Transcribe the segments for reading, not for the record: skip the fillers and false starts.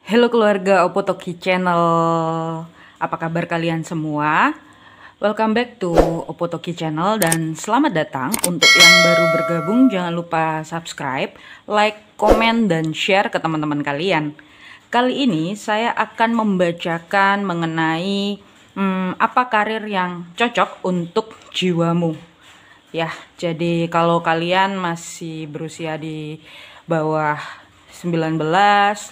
Halo keluarga Opotoki Channel, apa kabar kalian semua? Welcome back to Opotoki Channel dan selamat datang. Untuk yang baru bergabung jangan lupa subscribe, like, komen, dan share ke teman-teman kalian. Kali ini saya akan membacakan mengenai apa karir yang cocok untuk jiwamu. Ya, jadi kalau kalian masih berusia di bawah 19, 18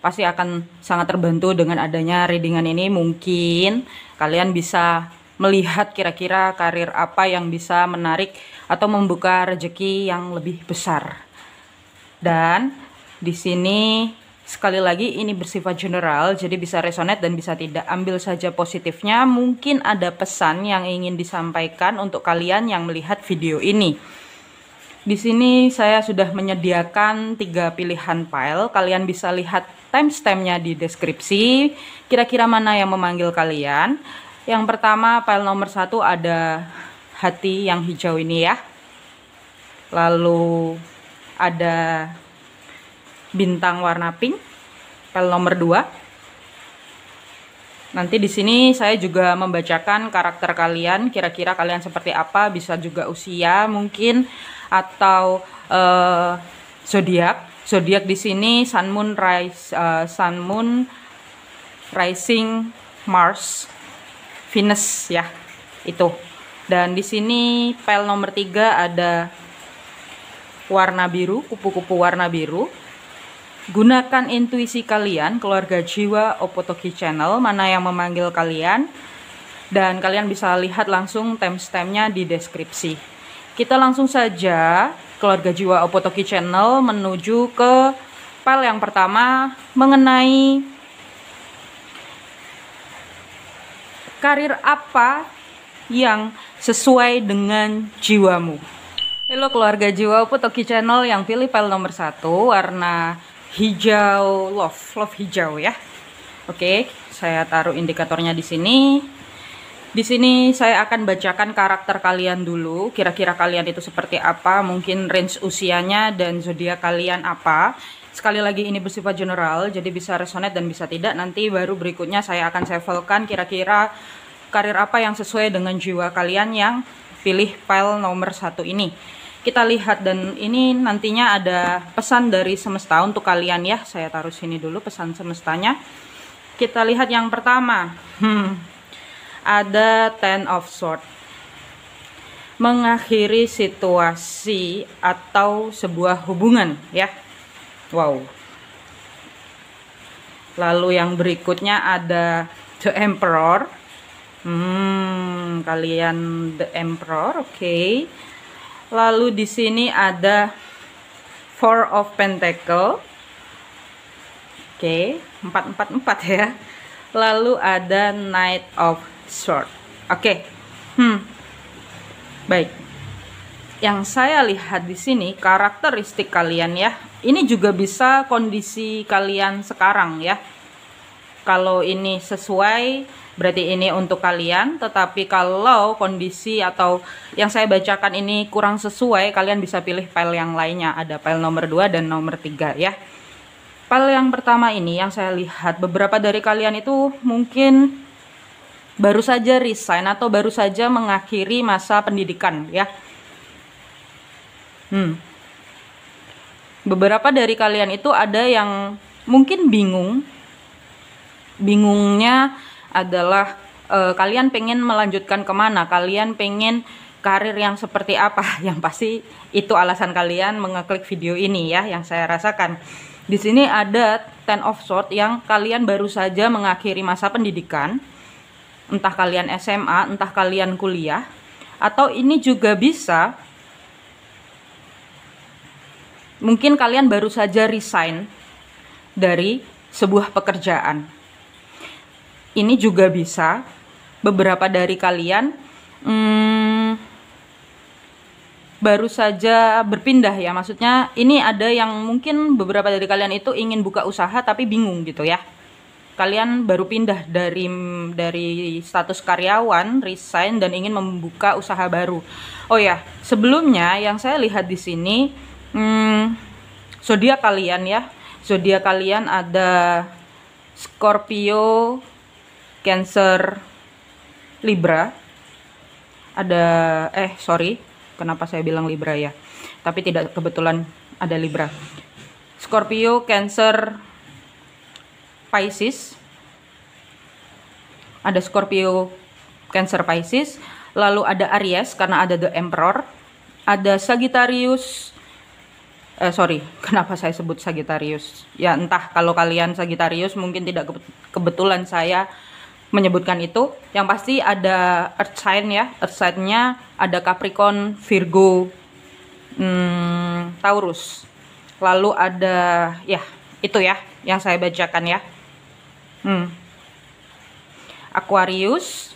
pasti akan sangat terbantu dengan adanya readingan ini. Mungkin kalian bisa melihat kira-kira karir apa yang bisa menarik atau membuka rezeki yang lebih besar. Dan di sini sekali lagi ini bersifat general, jadi bisa resonate dan bisa tidak. Ambil saja positifnya. Mungkin ada pesan yang ingin disampaikan untuk kalian yang melihat video ini. Di sini saya sudah menyediakan 3 pilihan file. Kalian bisa lihat timestampnya di deskripsi. Kira-kira mana yang memanggil kalian? Yang pertama, file nomor 1 ada hati yang hijau ini ya. Lalu ada bintang warna pink. File nomor 2. Nanti di sini saya juga membacakan karakter kalian. Kira-kira kalian seperti apa? Bisa juga usia mungkin, atau zodiak. Zodiak di sini Sun Moon Rising Mars Venus ya, itu. Dan di sini file nomor 3 ada warna biru, kupu-kupu warna biru. Gunakan intuisi kalian, keluarga jiwa Opotoki Channel, mana yang memanggil kalian. Dan kalian bisa lihat langsung timestampnya di deskripsi. Kita langsung saja, keluarga jiwa Opotoki Channel, menuju ke file yang pertama mengenai karir apa yang sesuai dengan jiwamu. Halo keluarga jiwa Opotoki Channel yang pilih file nomor 1 warna hijau, love hijau ya. Oke, saya taruh indikatornya di sini. Di sini saya akan bacakan karakter kalian dulu. Kira-kira kalian itu seperti apa, mungkin range usianya dan zodiak kalian apa. Sekali lagi ini bersifat general, jadi bisa resonate dan bisa tidak. Nanti baru berikutnya saya akan shufflekan kira-kira karir apa yang sesuai dengan jiwa kalian yang pilih file nomor 1 ini. Kita lihat, dan ini nantinya ada pesan dari semesta untuk kalian ya. Saya taruh sini dulu pesan semestanya. Kita lihat yang pertama. Ada Ten of Swords. Mengakhiri situasi atau sebuah hubungan ya. Wow. Lalu yang berikutnya ada The Emperor. Kalian The Emperor, oke. Lalu di sini ada Four of Pentacle. Oke, 444 ya. Lalu ada Knight of Sword. Oke. Baik. Yang saya lihat di sini karakteristik kalian ya. Ini juga bisa kondisi kalian sekarang ya. Kalau ini sesuai berarti ini untuk kalian, tetapi kalau kondisi atau yang saya bacakan ini kurang sesuai, kalian bisa pilih file yang lainnya. Ada file nomor 2 dan nomor 3 ya. File yang pertama ini yang saya lihat, beberapa dari kalian itu mungkin baru saja resign atau baru saja mengakhiri masa pendidikan ya. Beberapa dari kalian itu ada yang mungkin bingungnya adalah kalian pengen melanjutkan kemana, kalian pengen karir yang seperti apa. Yang pasti itu alasan kalian mengeklik video ini ya, yang saya rasakan. Di sini ada Ten of Swords yang kalian baru saja mengakhiri masa pendidikan. Entah kalian SMA, entah kalian kuliah, atau ini juga bisa mungkin kalian baru saja resign dari sebuah pekerjaan. Ini juga bisa beberapa dari kalian baru saja berpindah ya. Maksudnya ini ada yang mungkin beberapa dari kalian itu ingin buka usaha tapi bingung gitu ya. Kalian baru pindah dari status karyawan, resign, dan ingin membuka usaha baru. Oh ya, sebelumnya yang saya lihat di sini zodiak kalian ya, Zodiak kalian ada Scorpio, Cancer, Libra. Ada sorry, kenapa saya bilang Libra ya? Tapi tidak kebetulan ada Libra. Scorpio, Cancer, Pisces. Ada Scorpio, Cancer, Pisces. Lalu ada Aries karena ada The Emperor. Ada Sagittarius. Kenapa saya sebut Sagittarius? Ya entah, kalau kalian Sagittarius mungkin tidak kebetulan saya menyebutkan itu. Yang pasti ada Earth sign ya. Earth sign-nya ada Capricorn, Virgo, Taurus. Lalu ada ya itu ya yang saya bacakan ya. Aquarius.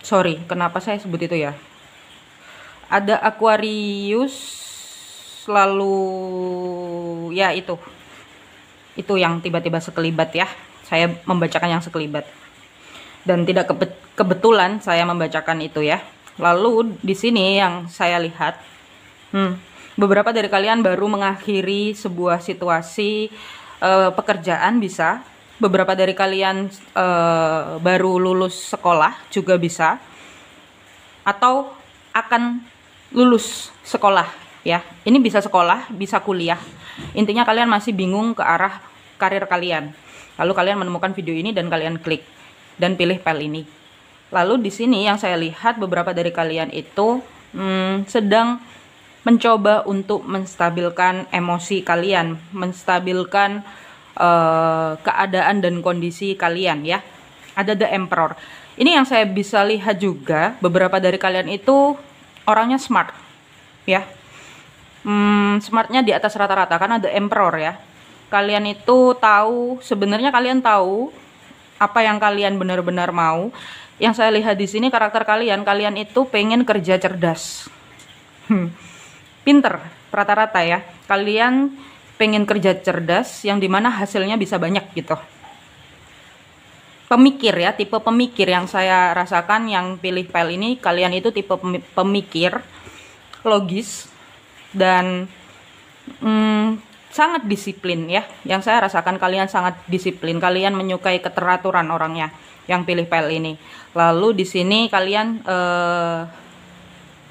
Sorry, kenapa saya sebut itu ya? Ada Aquarius. Lalu ya itu yang tiba-tiba sekelibat ya. Saya membacakan yang sekelibat dan tidak kebetulan saya membacakan itu ya. Lalu di sini yang saya lihat, beberapa dari kalian baru mengakhiri sebuah situasi pekerjaan bisa. Beberapa dari kalian baru lulus sekolah juga bisa, atau akan lulus sekolah ya. Ini bisa sekolah, bisa kuliah. Intinya kalian masih bingung ke arah karir kalian. Lalu kalian menemukan video ini dan kalian klik dan pilih file ini. Lalu di sini yang saya lihat beberapa dari kalian itu sedang mencoba untuk menstabilkan emosi kalian, menstabilkan keadaan dan kondisi kalian ya. Ada The Emperor. Ini yang saya bisa lihat juga, beberapa dari kalian itu orangnya smart ya. Smartnya di atas rata-rata karena The Emperor ya. Kalian itu tahu, sebenarnya kalian tahu apa yang kalian benar-benar mau. Yang saya lihat di sini karakter kalian itu pengen kerja cerdas, pinter rata-rata ya. Kalian pengen kerja cerdas yang dimana hasilnya bisa banyak gitu. Pemikir ya, tipe pemikir yang saya rasakan yang pilih file ini, kalian itu tipe pemikir, logis, dan sangat disiplin ya. Yang saya rasakan kalian sangat disiplin, kalian menyukai keteraturan orangnya yang pilih file ini. Lalu di sini kalian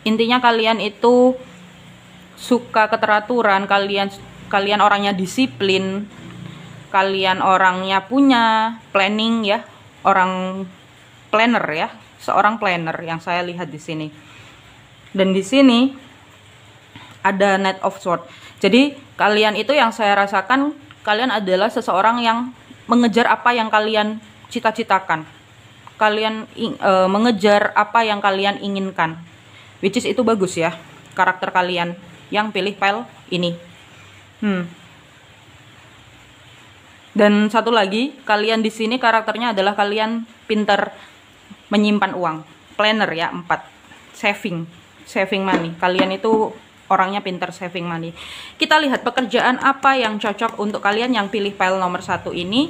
intinya kalian itu suka keteraturan, kalian orangnya disiplin, kalian orangnya punya planning ya, orang planner ya, seorang planner yang saya lihat di sini. Dan di sini ada Knight of Swords. Jadi kalian itu yang saya rasakan, kalian adalah seseorang yang mengejar apa yang kalian cita-citakan. Kalian mengejar apa yang kalian inginkan. Which is itu bagus ya, karakter kalian yang pilih file ini. Dan satu lagi, kalian di sini karakternya adalah kalian pintar menyimpan uang. Planner ya, 4. Saving money. Kalian itu orangnya pintar saving money. Kita lihat pekerjaan apa yang cocok untuk kalian yang pilih file nomor 1 ini.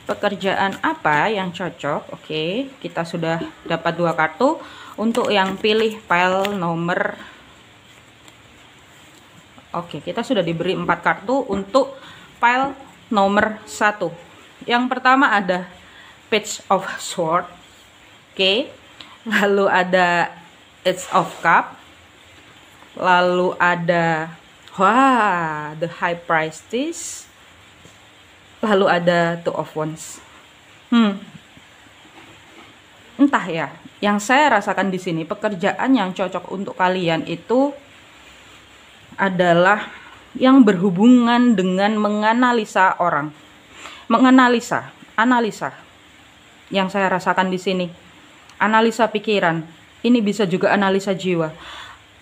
Pekerjaan apa yang cocok? Oke, kita sudah dapat 2 kartu. Untuk yang pilih file nomor, oke, kita sudah diberi 4 kartu untuk file nomor 1. Yang pertama ada Page of Swords. Oke. Lalu ada Ace of Cup. Lalu ada The High Priestess. Lalu ada Two of Wands. Entah ya, yang saya rasakan di sini pekerjaan yang cocok untuk kalian itu adalah yang berhubungan dengan menganalisa orang. Analisa. Yang saya rasakan di sini. Analisa pikiran. Ini bisa juga analisa jiwa.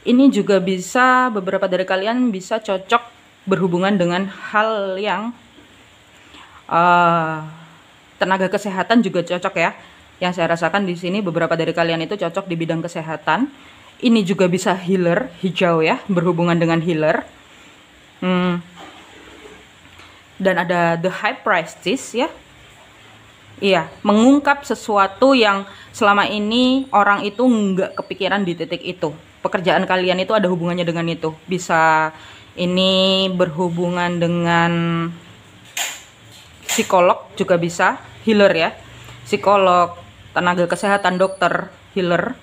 Ini juga bisa, beberapa dari kalian bisa cocok berhubungan dengan hal yang tenaga kesehatan juga cocok ya. Yang saya rasakan di sini beberapa dari kalian itu cocok di bidang kesehatan. Ini juga bisa healer, hijau ya, berhubungan dengan healer. Dan ada The High Priestess ya. Iya, mengungkap sesuatu yang selama ini orang itu nggak kepikiran di titik itu. Pekerjaan kalian itu ada hubungannya dengan itu. Bisa Ini berhubungan dengan psikolog juga bisa, healer ya. Psikolog, tenaga kesehatan, dokter, healer.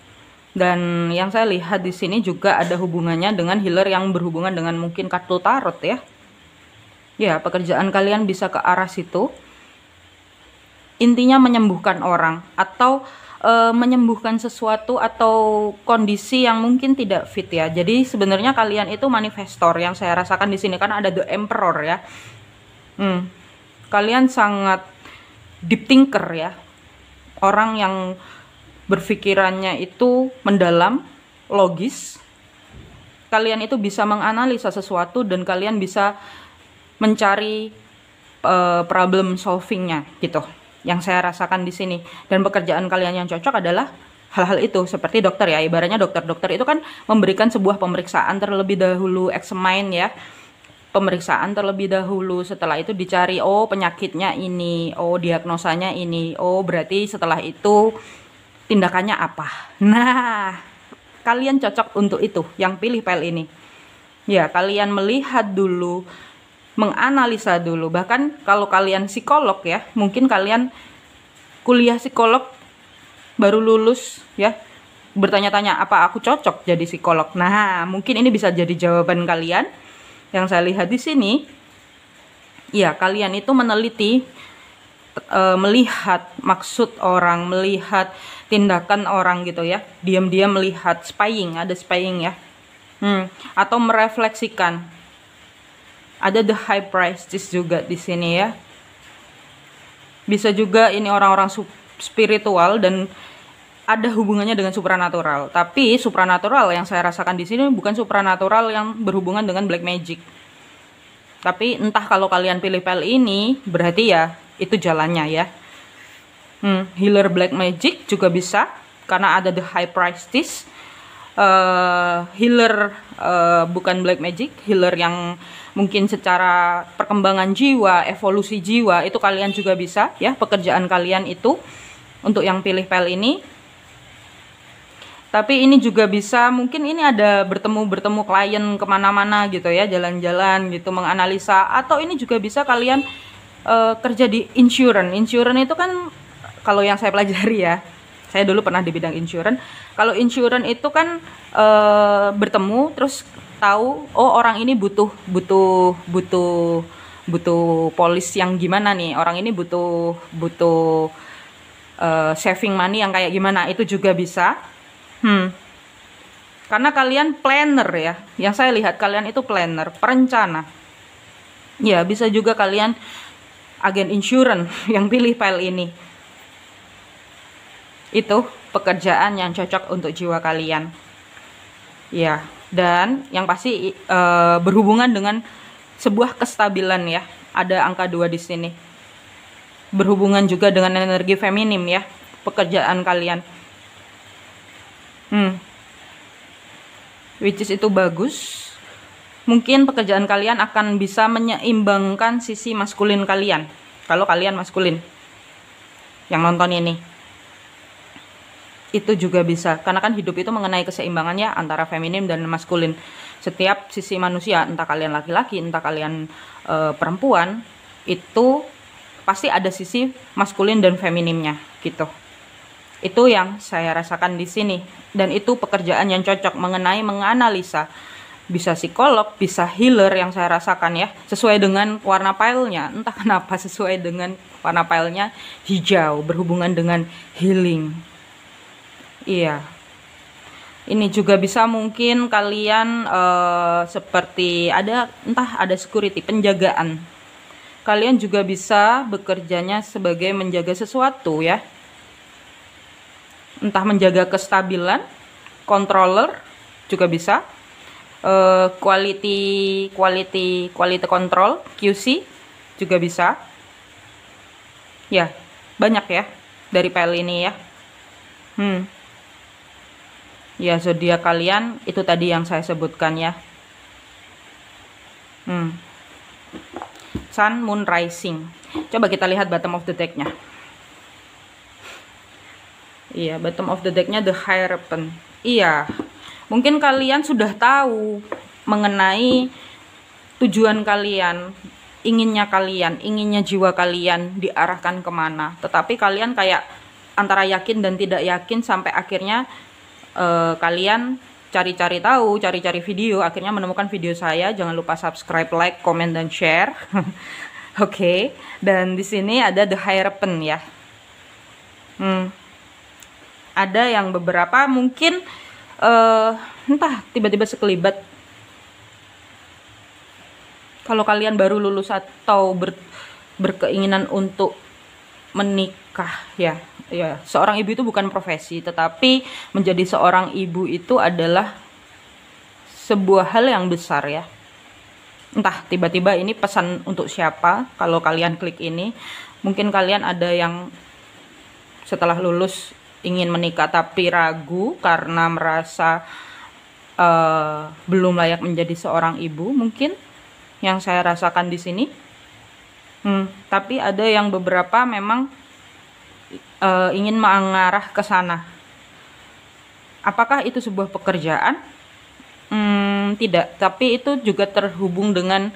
Dan yang saya lihat di sini juga ada hubungannya dengan healer yang berhubungan dengan mungkin kartu tarot ya. Ya, pekerjaan kalian bisa ke arah situ. Intinya menyembuhkan orang atau menyembuhkan sesuatu atau kondisi yang mungkin tidak fit ya. Jadi sebenarnya kalian itu manifestor yang saya rasakan di sini, karena ada The Emperor ya. Kalian sangat deep thinker ya. Orang yang berpikirannya itu mendalam, logis. Kalian itu bisa menganalisa sesuatu dan kalian bisa mencari problem solvingnya gitu. Yang saya rasakan di sini. Dan pekerjaan kalian yang cocok adalah hal-hal itu, seperti dokter ya. Ibaratnya dokter-dokter itu kan memberikan sebuah pemeriksaan terlebih dahulu, examine ya. Pemeriksaan terlebih dahulu, setelah itu dicari, oh penyakitnya ini, oh diagnosanya ini, oh berarti setelah itu tindakannya apa. Nah, kalian cocok untuk itu, yang pilih PL ini. Ya, kalian melihat dulu, menganalisa dulu. Bahkan kalau kalian psikolog ya, mungkin kalian kuliah psikolog baru lulus ya, bertanya-tanya apa aku cocok jadi psikolog. Nah, mungkin ini bisa jadi jawaban kalian. Yang saya lihat di sini, ya kalian itu meneliti, melihat maksud orang, melihat tindakan orang gitu ya. Diam-diam melihat, spying, ada spying ya. Atau merefleksikan. Ada The High Priestess juga di sini ya. Bisa juga ini orang-orang spiritual dan ada hubungannya dengan supranatural. Tapi supranatural yang saya rasakan di sini bukan supranatural yang berhubungan dengan black magic. Tapi entah, kalau kalian pilih PL ini berarti ya itu jalannya ya. Healer black magic juga bisa karena ada The High Priestess. Healer bukan black magic, healer yang mungkin secara perkembangan jiwa, evolusi jiwa, itu kalian juga bisa ya, pekerjaan kalian itu untuk yang pilih PL ini. Tapi ini juga bisa, mungkin ini ada bertemu klien kemana-mana gitu ya, jalan-jalan gitu, menganalisa. Atau ini juga bisa kalian kerja di insurance. Insurance itu kan, kalau yang saya pelajari ya, saya dulu pernah di bidang insurance. Kalau insurance itu kan bertemu terus tahu, oh orang ini butuh polis yang gimana nih, orang ini butuh saving money yang kayak gimana, itu juga bisa. Karena kalian planner ya, yang saya lihat kalian itu planner, perencana. Ya, bisa juga kalian agen insurance yang pilih file ini. Itu pekerjaan yang cocok untuk jiwa kalian. Ya, dan yang pasti berhubungan dengan sebuah kestabilan ya. Ada angka 2 di sini. Berhubungan juga dengan energi feminim ya, pekerjaan kalian. Which is itu bagus. Mungkin pekerjaan kalian akan bisa menyeimbangkan sisi maskulin kalian. Kalau kalian maskulin yang nonton ini, itu juga bisa. Karena kan hidup itu mengenai keseimbangannya antara feminim dan maskulin. Setiap sisi manusia, entah kalian laki-laki, entah kalian perempuan, itu pasti ada sisi maskulin dan feminimnya gitu. Itu yang saya rasakan di sini, dan itu pekerjaan yang cocok mengenai menganalisa. Bisa psikolog, bisa healer yang saya rasakan ya, sesuai dengan warna filenya. Entah kenapa sesuai dengan warna filenya hijau, berhubungan dengan healing. Iya. Ini juga bisa mungkin kalian seperti ada, entah ada security, penjagaan. Kalian juga bisa bekerjanya sebagai menjaga sesuatu ya. Entah menjaga kestabilan, controller juga bisa, quality control, QC juga bisa. Ya, banyak ya dari PL ini ya. Ya, zodiak kalian itu tadi yang saya sebutkan ya. Sun, Moon, Rising. Coba kita lihat bottom of the deck-nya. Iya, bottom of the deck-nya The Hierophant. Iya, mungkin kalian sudah tahu mengenai tujuan kalian, inginnya jiwa kalian diarahkan kemana. Tetapi kalian kayak antara yakin dan tidak yakin, sampai akhirnya kalian cari-cari tahu, cari-cari video, akhirnya menemukan video saya. Jangan lupa subscribe, like, comment, dan share. Oke. Dan di sini ada The Hierophant ya. Ada yang beberapa mungkin entah tiba-tiba sekelibat. Kalau kalian baru lulus atau berkeinginan untuk menikah ya, seorang ibu itu bukan profesi, tetapi menjadi seorang ibu itu adalah sebuah hal yang besar ya. Entah tiba-tiba ini pesan untuk siapa. Kalau kalian klik ini, mungkin kalian ada yang setelah lulus ingin menikah tapi ragu karena merasa belum layak menjadi seorang ibu, mungkin yang saya rasakan di sini. Tapi ada yang beberapa memang ingin mengarah ke sana. Apakah itu sebuah pekerjaan? Tidak, tapi itu juga terhubung dengan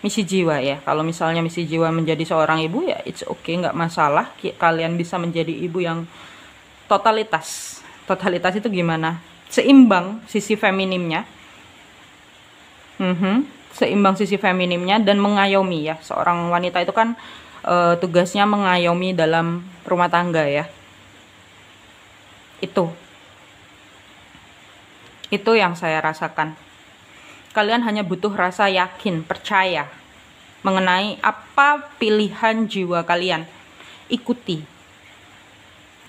misi jiwa ya. Kalau misalnya misi jiwa menjadi seorang ibu ya it's okay, nggak masalah. Kalian bisa menjadi ibu yang totalitas. Totalitas itu gimana? Seimbang sisi feminimnya. Seimbang sisi feminimnya dan mengayomi ya. Seorang wanita itu kan tugasnya mengayomi dalam rumah tangga ya. Itu yang saya rasakan. Kalian hanya butuh rasa yakin, percaya mengenai apa pilihan jiwa kalian. Ikuti.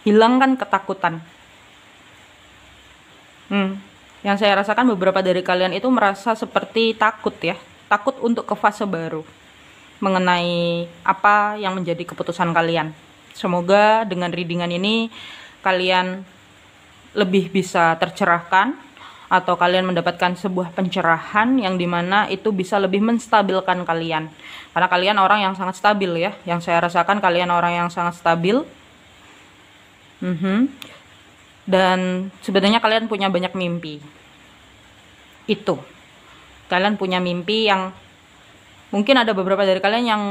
Hilangkan ketakutan. Yang saya rasakan beberapa dari kalian itu merasa seperti takut ya. Takut untuk ke fase baru. Mengenai apa yang menjadi keputusan kalian. Semoga dengan readingan ini kalian lebih bisa tercerahkan, atau kalian mendapatkan sebuah pencerahan yang dimana itu bisa lebih menstabilkan kalian. Karena kalian orang yang sangat stabil ya. Yang saya rasakan kalian orang yang sangat stabil. Dan sebenarnya kalian punya banyak mimpi. Itu. Kalian punya mimpi yang mungkin ada beberapa dari kalian yang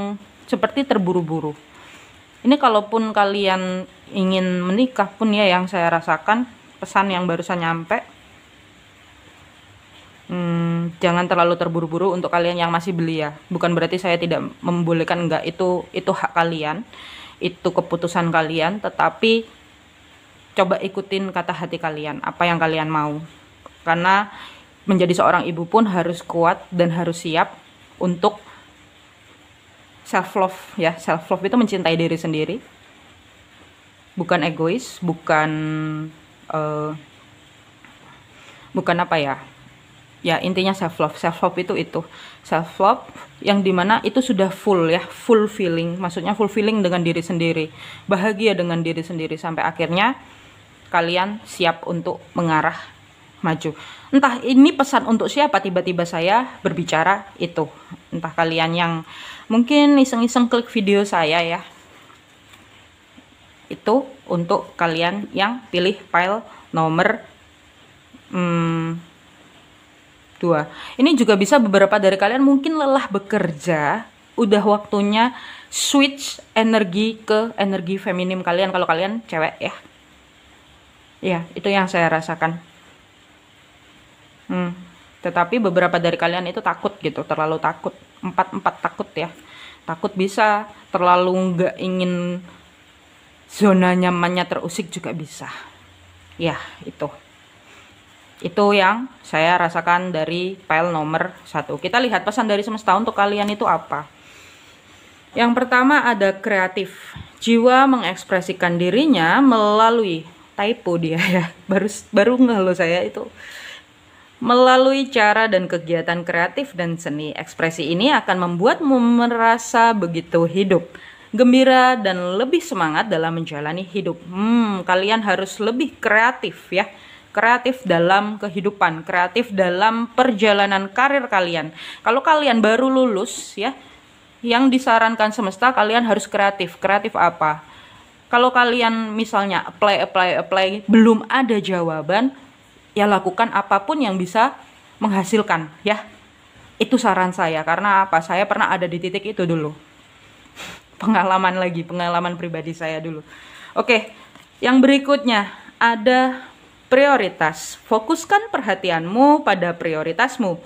seperti terburu-buru. Ini kalaupun kalian ingin menikah pun ya, yang saya rasakan pesan yang barusan nyampe, jangan terlalu terburu-buru untuk kalian yang masih belia. Bukan berarti saya tidak membolehkan, enggak, itu hak kalian, itu keputusan kalian, tetapi coba ikutin kata hati kalian, apa yang kalian mau. Karena menjadi seorang ibu pun harus kuat dan harus siap untuk self love ya. Self love itu mencintai diri sendiri, bukan egois, bukan apa ya. Ya intinya self love. Self love itu self love yang dimana itu sudah full ya, full feeling. Maksudnya full feeling dengan diri sendiri, bahagia dengan diri sendiri, sampai akhirnya kalian siap untuk mengarah maju. Entah ini pesan untuk siapa, tiba-tiba saya berbicara itu. Entah kalian yang mungkin iseng-iseng klik video saya ya, itu untuk kalian yang pilih file nomor 2. Ini juga bisa beberapa dari kalian mungkin lelah bekerja, udah waktunya switch energi ke energi feminim kalian kalau kalian cewek ya. Ya, itu yang saya rasakan. Tetapi beberapa dari kalian itu takut gitu, terlalu takut. 4 takut ya. Takut bisa, terlalu nggak ingin zona nyamannya terusik juga bisa. Ya, itu yang saya rasakan dari file nomor 1. Kita lihat pesan dari semesta untuk kalian itu apa. Yang pertama ada kreatif. Jiwa mengekspresikan dirinya melalui, typo dia ya, baru nggak loh saya itu. Melalui cara dan kegiatan kreatif dan seni. Ekspresi ini akan membuatmu merasa begitu hidup, gembira, dan lebih semangat dalam menjalani hidup. Kalian harus lebih kreatif ya. Kreatif dalam kehidupan, kreatif dalam perjalanan karir kalian. Kalau kalian baru lulus ya, yang disarankan semesta kalian harus kreatif. Kreatif apa? Kalau kalian misalnya apply, belum ada jawaban, ya lakukan apapun yang bisa menghasilkan ya. Itu saran saya, karena apa? Saya pernah ada di titik itu dulu. Pengalaman pribadi saya dulu. Oke, yang berikutnya ada prioritas. Fokuskan perhatianmu pada prioritasmu.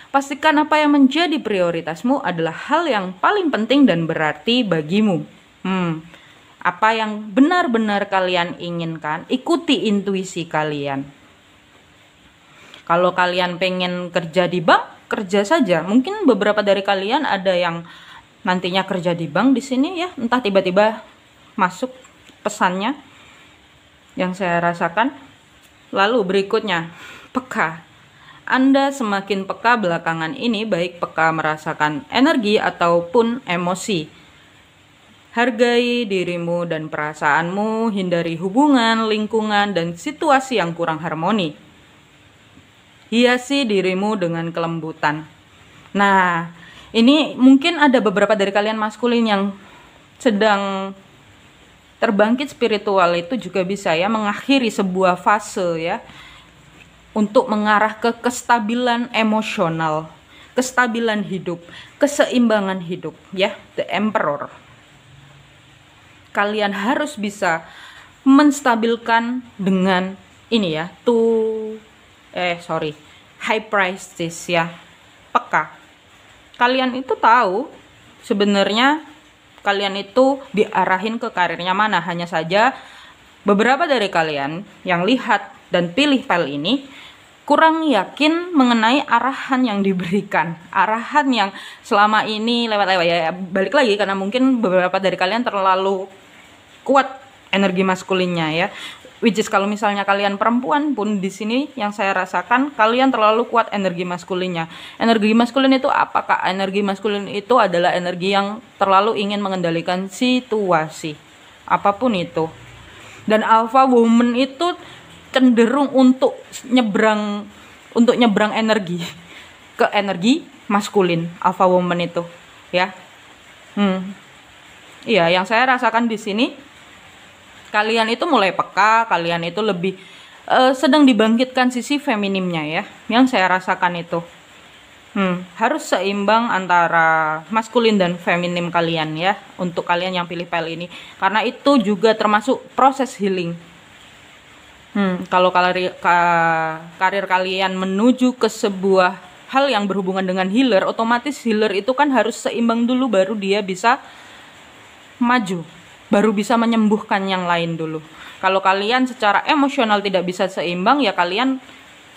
Pastikan apa yang menjadi prioritasmu adalah hal yang paling penting dan berarti bagimu. Apa yang benar-benar kalian inginkan, ikuti intuisi kalian. Kalau kalian pengen kerja di bank, kerja saja. Mungkin beberapa dari kalian ada yang nantinya kerja di bank di sini ya, entah tiba-tiba masuk pesannya yang saya rasakan. Lalu berikutnya, peka. Anda semakin peka belakangan ini, baik peka merasakan energi ataupun emosi. Hargai dirimu dan perasaanmu, hindari hubungan, lingkungan, dan situasi yang kurang harmoni. Hiasi dirimu dengan kelembutan. Nah, ini mungkin ada beberapa dari kalian maskulin yang sedang terbangkit spiritual, itu juga bisa ya mengakhiri sebuah fase ya, untuk mengarah ke kestabilan emosional, kestabilan hidup, keseimbangan hidup ya, The Emperor. Kalian harus bisa menstabilkan dengan ini ya, High Priestess ya, peka. Kalian itu tahu sebenarnya kalian itu diarahin ke karirnya mana. Hanya saja beberapa dari kalian yang lihat dan pilih file ini kurang yakin mengenai arahan yang diberikan, arahan yang selama ini lewat-lewat ya. Balik lagi karena mungkin beberapa dari kalian terlalu kuat energi maskulinnya ya. Which is kalau misalnya kalian perempuan pun di sini yang saya rasakan kalian terlalu kuat energi maskulinnya. Energi maskulin itu apakah? Energi maskulin itu adalah energi yang terlalu ingin mengendalikan situasi apapun itu. Dan alpha woman itu cenderung untuk nyebrang energi ke energi maskulin, alpha woman itu ya. Iya, yang saya rasakan di sini kalian itu mulai peka, kalian itu lebih sedang dibangkitkan sisi feminimnya ya, yang saya rasakan itu. Harus seimbang antara maskulin dan feminim kalian ya, untuk kalian yang pilih file ini, karena itu juga termasuk proses healing. Kalau karir kalian menuju ke sebuah hal yang berhubungan dengan healer, otomatis healer itu kan harus seimbang dulu baru dia bisa maju, baru bisa menyembuhkan yang lain dulu. Kalau kalian secara emosional tidak bisa seimbang ya kalian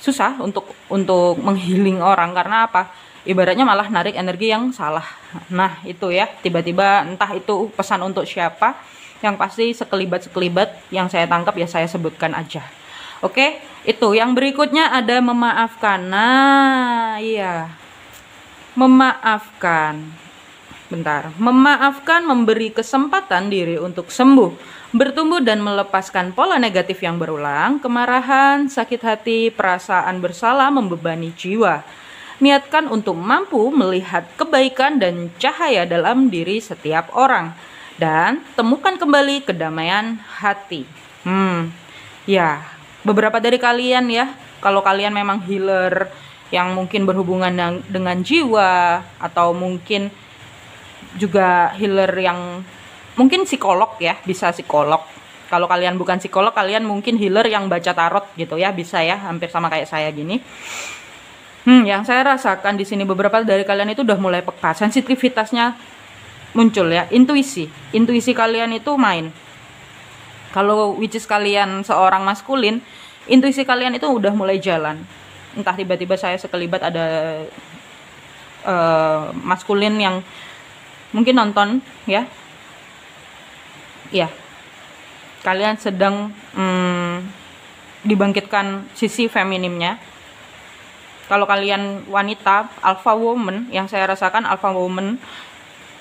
susah untuk menghealing orang. Karena apa? Ibaratnya malah narik energi yang salah. Nah itu ya, tiba-tiba entah itu pesan untuk siapa, yang pasti sekelibat yang saya tangkap ya saya sebutkan aja. Oke, itu yang berikutnya ada memaafkan. Nah iya, memaafkan memberi kesempatan diri untuk sembuh, bertumbuh dan melepaskan pola negatif yang berulang. Kemarahan, sakit hati, perasaan bersalah membebani jiwa. Niatkan untuk mampu melihat kebaikan dan cahaya dalam diri setiap orang, dan temukan kembali kedamaian hati. Ya, beberapa dari kalian ya, kalau kalian memang healer yang mungkin berhubungan dengan jiwa, atau mungkin juga healer yang mungkin psikolog ya, bisa psikolog. Kalau kalian bukan psikolog, kalian mungkin healer yang baca tarot gitu ya, bisa ya, hampir sama kayak saya gini. Yang saya rasakan di sini beberapa dari kalian itu udah mulai peka, sensitivitasnya muncul ya, intuisi kalian itu main. Kalau which is kalian seorang maskulin, intuisi kalian itu udah mulai jalan. Entah tiba-tiba saya sekelibat ada maskulin yang mungkin nonton ya, kalian sedang dibangkitkan sisi feminimnya. Kalau kalian wanita, alpha woman, yang saya rasakan alpha woman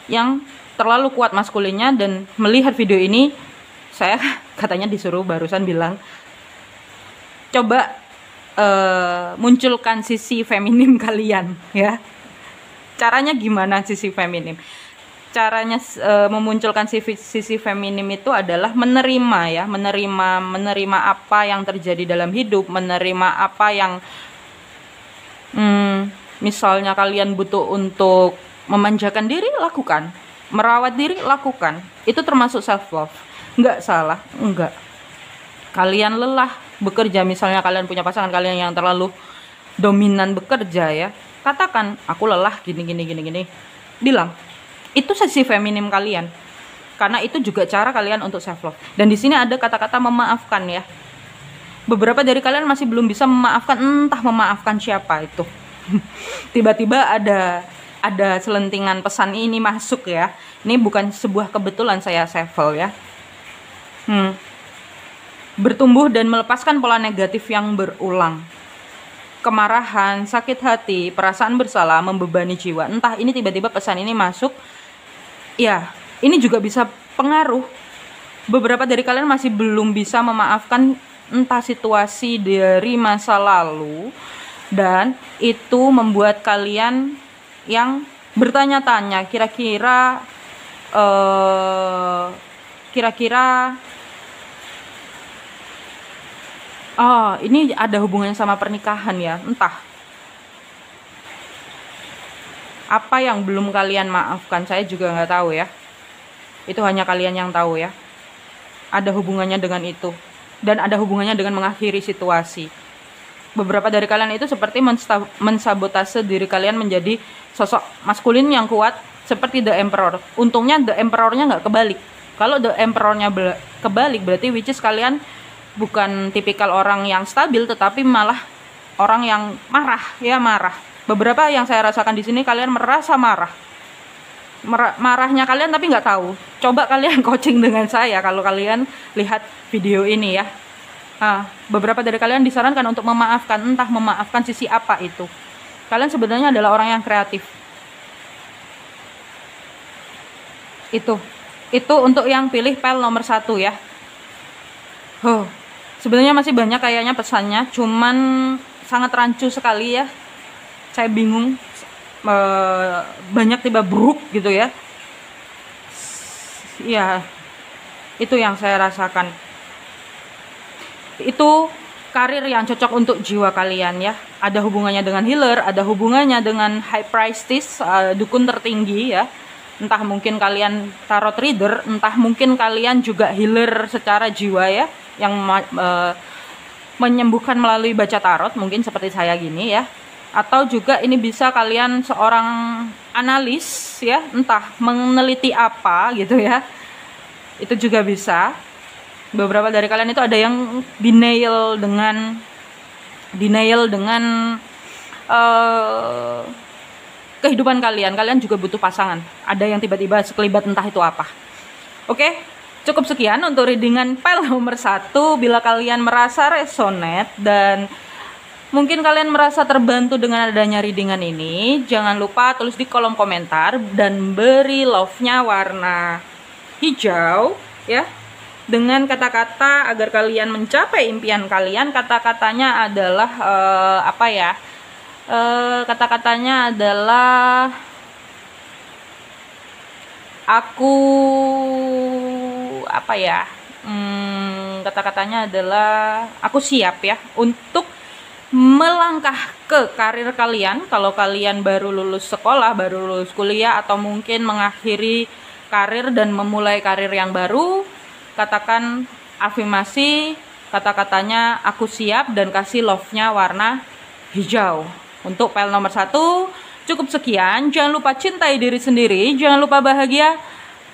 yang terlalu kuat maskulinnya, dan melihat video ini saya katanya disuruh barusan bilang coba munculkan sisi feminim kalian ya. Caranya gimana sisi feminim? Caranya memunculkan sisi feminim itu adalah menerima ya, menerima apa yang terjadi dalam hidup, menerima apa yang Misalnya kalian butuh untuk memanjakan diri, lakukan. Merawat diri, lakukan. Itu termasuk self love. Nggak salah, enggak. Kalian lelah bekerja, misalnya kalian punya pasangan kalian yang terlalu dominan bekerja ya, katakan aku lelah gini. Bilang. Itu sisi feminim kalian. Karena itu juga cara kalian untuk self love. Dan di sini ada kata-kata memaafkan ya. Beberapa dari kalian masih belum bisa memaafkan, entah memaafkan siapa itu. Tiba-tiba ada selentingan pesan ini masuk ya. Ini bukan sebuah kebetulan saya shuffle ya. Bertumbuh dan melepaskan pola negatif yang berulang. Kemarahan, sakit hati, perasaan bersalah, membebani jiwa. Entah ini tiba-tiba pesan ini masuk. Ya, ini juga bisa pengaruh. Beberapa dari kalian masih belum bisa memaafkan entah situasi dari masa lalu, dan itu membuat kalian yang bertanya-tanya kira-kira oh ini ada hubungannya sama pernikahan ya, entah apa yang belum kalian maafkan, saya juga nggak tahu ya, itu hanya kalian yang tahu ya. Ada hubungannya dengan itu, dan ada hubungannya dengan mengakhiri situasi. Beberapa dari kalian itu seperti mensabotase diri kalian menjadi sosok maskulin yang kuat seperti The Emperor. Untungnya The Emperor-nya nggak kebalik. Kalau The Emperor-nya kebalik, berarti which is kalian bukan tipikal orang yang stabil, tetapi malah orang yang marah ya, marah. Beberapa yang saya rasakan di sini, kalian merasa marah. Marahnya kalian tapi nggak tahu. Coba kalian coaching dengan saya kalau kalian lihat video ini ya. Beberapa dari kalian disarankan untuk memaafkan, entah memaafkan sisi apa itu. Kalian sebenarnya adalah orang yang kreatif. Itu untuk yang pilih pile nomor 1 ya. Sebenarnya masih banyak kayaknya pesannya, cuman sangat rancu sekali ya. Saya bingung. Banyak tiba buruk gitu ya. Ya, itu yang saya rasakan. Itu karir yang cocok untuk jiwa kalian ya. Ada hubungannya dengan healer, ada hubungannya dengan high priestess, dukun tertinggi ya. Entah mungkin kalian tarot reader, entah mungkin kalian juga healer secara jiwa ya, yang menyembuhkan melalui baca tarot, mungkin seperti saya gini ya. Atau juga ini bisa kalian seorang analis ya, entah meneliti apa gitu ya, itu juga bisa. Beberapa dari kalian itu ada yang denial dengan kehidupan kalian juga butuh pasangan. Ada yang tiba-tiba sekelibat entah itu apa. Oke, cukup sekian untuk readingan pile nomor 1. Bila kalian merasa resonate dan mungkin kalian merasa terbantu dengan adanya readingan ini, jangan lupa tulis di kolom komentar dan beri love-nya warna hijau ya, dengan kata-kata agar kalian mencapai impian kalian. Kata-katanya adalah kata-katanya adalah kata-katanya adalah aku siap ya untuk melangkah ke karir kalian. Kalau kalian baru lulus sekolah, baru lulus kuliah, atau mungkin mengakhiri karir dan memulai karir yang baru, katakan afirmasi, kata-katanya aku siap, dan kasih love-nya warna hijau. Untuk pile nomor 1 cukup sekian. Jangan lupa cintai diri sendiri, jangan lupa bahagia.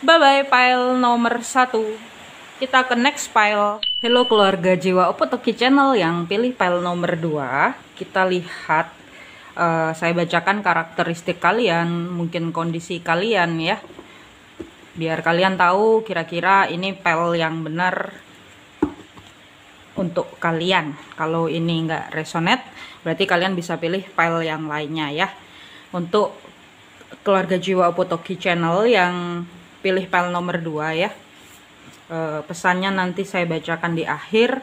Bye bye pile nomor 1. Kita ke next pile. Hello keluarga jiwa Opotoki channel yang pilih pile nomor 2. Kita lihat, saya bacakan karakteristik kalian, mungkin kondisi kalian ya, biar kalian tahu kira-kira ini pile yang benar untuk kalian. Kalau ini nggak resonate, berarti kalian bisa pilih pile yang lainnya ya. Untuk keluarga jiwa Opotoki channel yang pilih pile nomor 2 ya, pesannya nanti saya bacakan di akhir.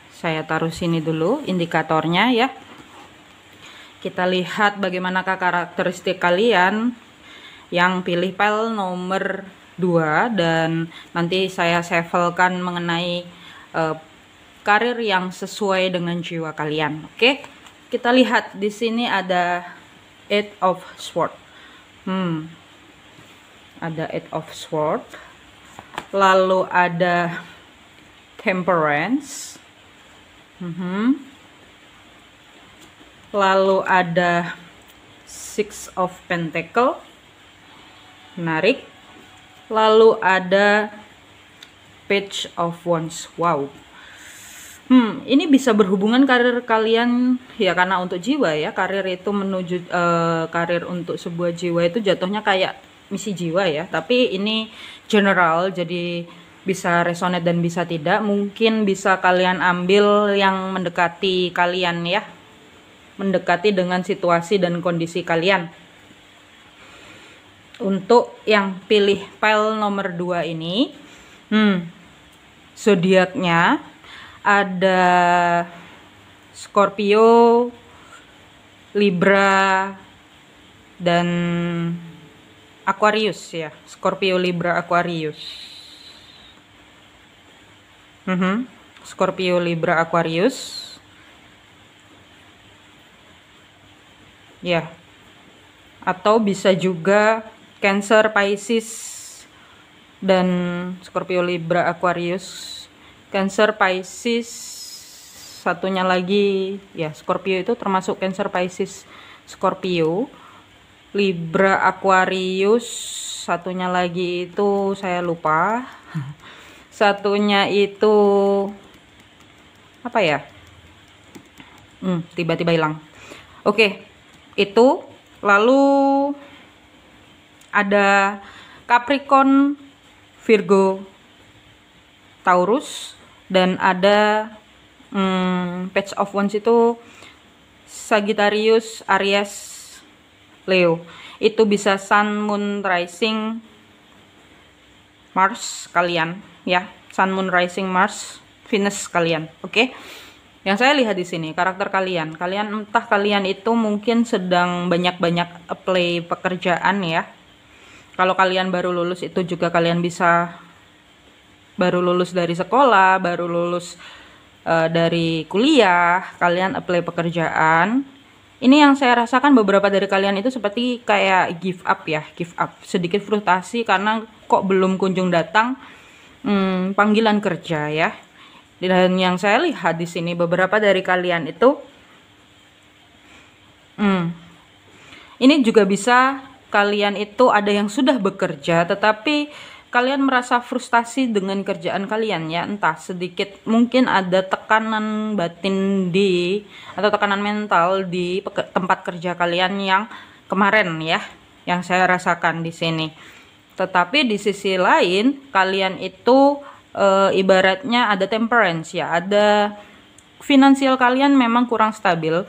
Saya taruh sini dulu indikatornya ya. Kita lihat bagaimanakah karakteristik kalian yang pilih pile nomor 2, dan nanti saya shufflekan mengenai karir yang sesuai dengan jiwa kalian. Oke, kita lihat di sini ada Eight of Sword. Ada Eight of Sword. Lalu ada Temperance. Lalu ada Six of Pentacle. Menarik. Lalu ada Page of Wands. Wow. Ini bisa berhubungan karir kalian ya, karena untuk jiwa ya, karir itu menuju karir untuk sebuah jiwa itu jatuhnya kayak misi jiwa ya, tapi ini general, jadi bisa resonate dan bisa tidak. Mungkin bisa kalian ambil yang mendekati kalian ya, mendekati dengan situasi dan kondisi kalian. Untuk yang pilih pile nomor 2 ini, zodiaknya ada Scorpio, Libra, dan Aquarius ya. Scorpio, Libra, Aquarius. Scorpio, Libra, Aquarius. Ya. Atau bisa juga Cancer, Pisces, dan Scorpio, Libra, Aquarius. Cancer, Pisces, satunya lagi ya Scorpio itu termasuk Cancer, Pisces, Scorpio, Libra, Aquarius, satunya lagi itu saya lupa. Satunya itu apa ya? Tiba-tiba hilang. Oke, itu. Lalu ada Capricorn, Virgo, Taurus, dan ada Page of Wands itu Sagittarius, Aries, Leo. Itu bisa Sun, Moon, Rising, Mars kalian ya. Sun, Moon, Rising, Mars, Venus kalian. Oke. Yang saya lihat di sini karakter kalian entah kalian itu mungkin sedang banyak-banyak apply pekerjaan ya. Kalau kalian baru lulus itu juga kalian bisa baru lulus dari sekolah, baru lulus dari kuliah, kalian apply pekerjaan. Ini yang saya rasakan beberapa dari kalian itu seperti kayak give up ya, give up. Sedikit frustasi karena kok belum kunjung datang panggilan kerja ya. Dan yang saya lihat di sini beberapa dari kalian itu ini juga bisa kalian itu ada yang sudah bekerja tetapi kalian merasa frustasi dengan kerjaan kalian ya, entah sedikit mungkin ada tekanan batin atau tekanan mental di tempat kerja kalian yang kemarin ya, yang saya rasakan di sini. Tetapi di sisi lain kalian itu ibaratnya ada temperance ya, ada finansial kalian memang kurang stabil.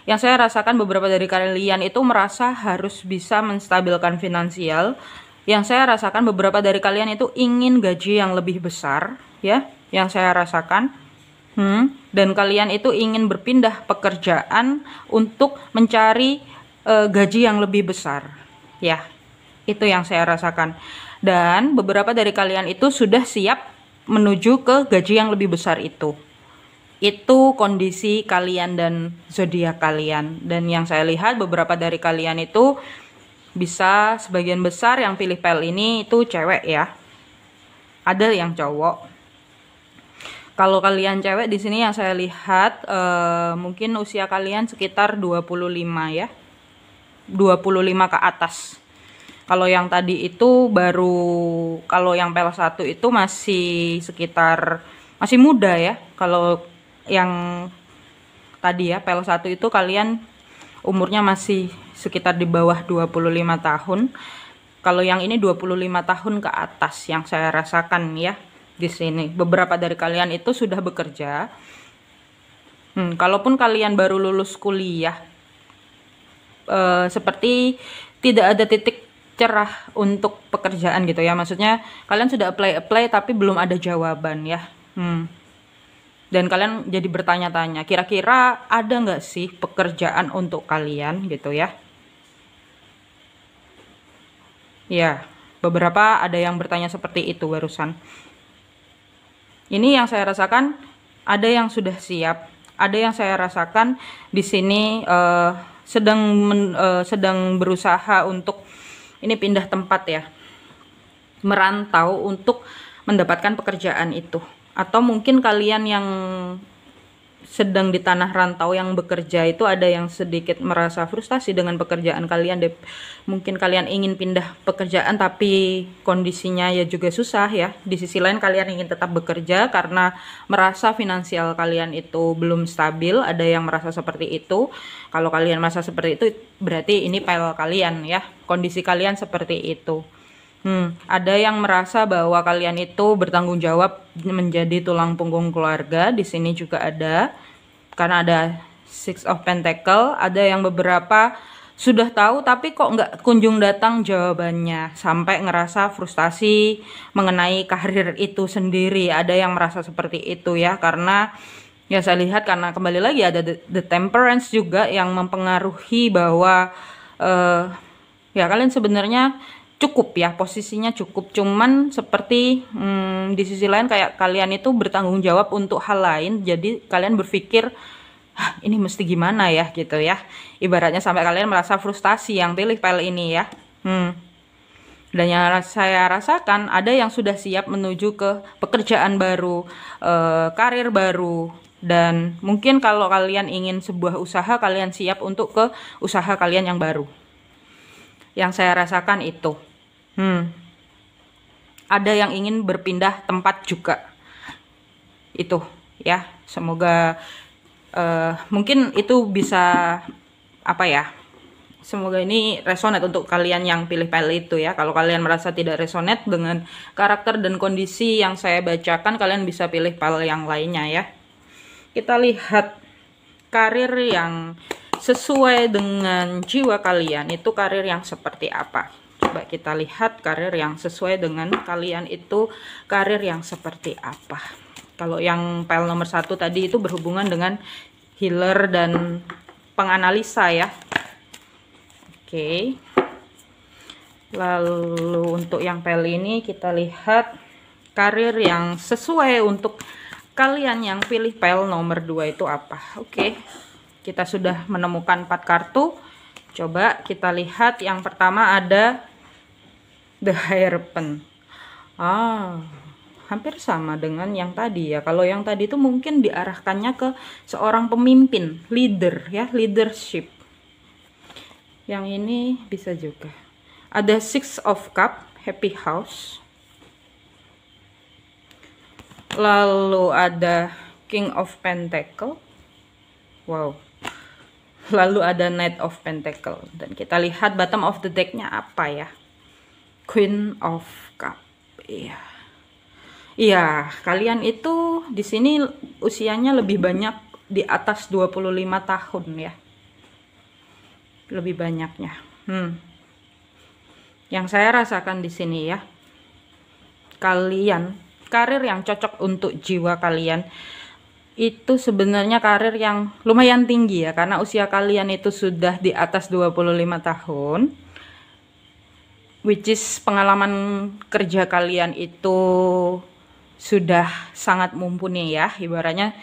Yang saya rasakan beberapa dari kalian itu merasa harus bisa menstabilkan finansial. Yang saya rasakan beberapa dari kalian itu ingin gaji yang lebih besar ya, yang saya rasakan. Dan kalian itu ingin berpindah pekerjaan untuk mencari gaji yang lebih besar ya. Itu yang saya rasakan. Dan beberapa dari kalian itu sudah siap menuju ke gaji yang lebih besar itu. Itu kondisi kalian dan zodiak kalian. Dan yang saya lihat beberapa dari kalian itu bisa sebagian besar yang pilih pel ini itu cewek ya. Ada yang cowok. Kalau kalian cewek di sini yang saya lihat mungkin usia kalian sekitar 25 ya. 25 ke atas. Kalau yang tadi itu baru, kalau yang pel 1 itu masih sekitar masih muda ya. Kalau yang tadi ya pel 1 itu kalian umurnya masih sekitar di bawah 25 tahun. Kalau yang ini 25 tahun ke atas yang saya rasakan ya di sini. Beberapa dari kalian itu sudah bekerja. Kalaupun kalian baru lulus kuliah, seperti tidak ada titik cerah untuk pekerjaan gitu ya. Maksudnya kalian sudah apply tapi belum ada jawaban ya. Dan kalian jadi bertanya-tanya, kira-kira ada nggak sih pekerjaan untuk kalian gitu ya. Ya, beberapa ada yang bertanya seperti itu barusan. Ini yang saya rasakan, ada yang sudah siap, ada yang saya rasakan di sini sedang berusaha untuk ini pindah tempat ya, merantau untuk mendapatkan pekerjaan itu. Atau mungkin kalian yang sedang di tanah rantau yang bekerja itu ada yang sedikit merasa frustasi dengan pekerjaan kalian. Mungkin kalian ingin pindah pekerjaan tapi kondisinya ya juga susah ya. Di sisi lain kalian ingin tetap bekerja karena merasa finansial kalian itu belum stabil. Ada yang merasa seperti itu. Kalau kalian merasa seperti itu berarti ini file kalian ya, kondisi kalian seperti itu. Ada yang merasa bahwa kalian itu bertanggung jawab menjadi tulang punggung keluarga. Di sini juga ada, karena ada Six of Pentacle. Ada yang beberapa sudah tahu tapi kok nggak kunjung datang jawabannya, sampai ngerasa frustasi mengenai karir itu sendiri. Ada yang merasa seperti itu ya, karena ya saya lihat karena kembali lagi ada the Temperance juga yang mempengaruhi bahwa ya kalian sebenarnya cukup ya, posisinya cukup, cuman seperti di sisi lain kayak kalian itu bertanggung jawab untuk hal lain, jadi kalian berpikir ini mesti gimana ya gitu ya, ibaratnya sampai kalian merasa frustasi yang pilih file ini ya. Dan yang saya rasakan ada yang sudah siap menuju ke pekerjaan baru, karir baru, dan mungkin kalau kalian ingin sebuah usaha, kalian siap untuk ke usaha kalian yang baru. Yang saya rasakan itu ada yang ingin berpindah tempat juga itu ya. Semoga mungkin itu bisa apa ya, semoga ini resonate untuk kalian yang pilih file itu ya. Kalau kalian merasa tidak resonate dengan karakter dan kondisi yang saya bacakan, kalian bisa pilih file yang lainnya ya. Kita lihat karir yang sesuai dengan jiwa kalian itu karir yang seperti apa. Coba kita lihat karir yang sesuai dengan kalian itu karir yang seperti apa. Kalau yang file nomor 1 tadi itu berhubungan dengan healer dan penganalisa ya. Oke. Lalu untuk yang file ini kita lihat karir yang sesuai untuk kalian yang pilih file nomor 2 itu apa. Oke. Kita sudah menemukan 4 kartu. Coba kita lihat yang pertama ada The Hierophant. Hampir sama dengan yang tadi ya. Kalau yang tadi itu mungkin diarahkannya ke seorang pemimpin, leader ya, leadership. Yang ini bisa juga. Ada Six of Cup, Happy House. Lalu ada King of Pentacle. Wow. Lalu ada Knight of Pentacle. Dan kita lihat bottom of the decknya apa ya. Queen of Cup. Iya. Iya, kalian itu di sini usianya lebih banyak di atas 25 tahun ya. Lebih banyaknya. Yang saya rasakan di sini ya. Kalian, karir yang cocok untuk jiwa kalian itu sebenarnya karir yang lumayan tinggi ya, karena usia kalian itu sudah di atas 25 tahun, which is pengalaman kerja kalian itu sudah sangat mumpuni ya. Ibaratnya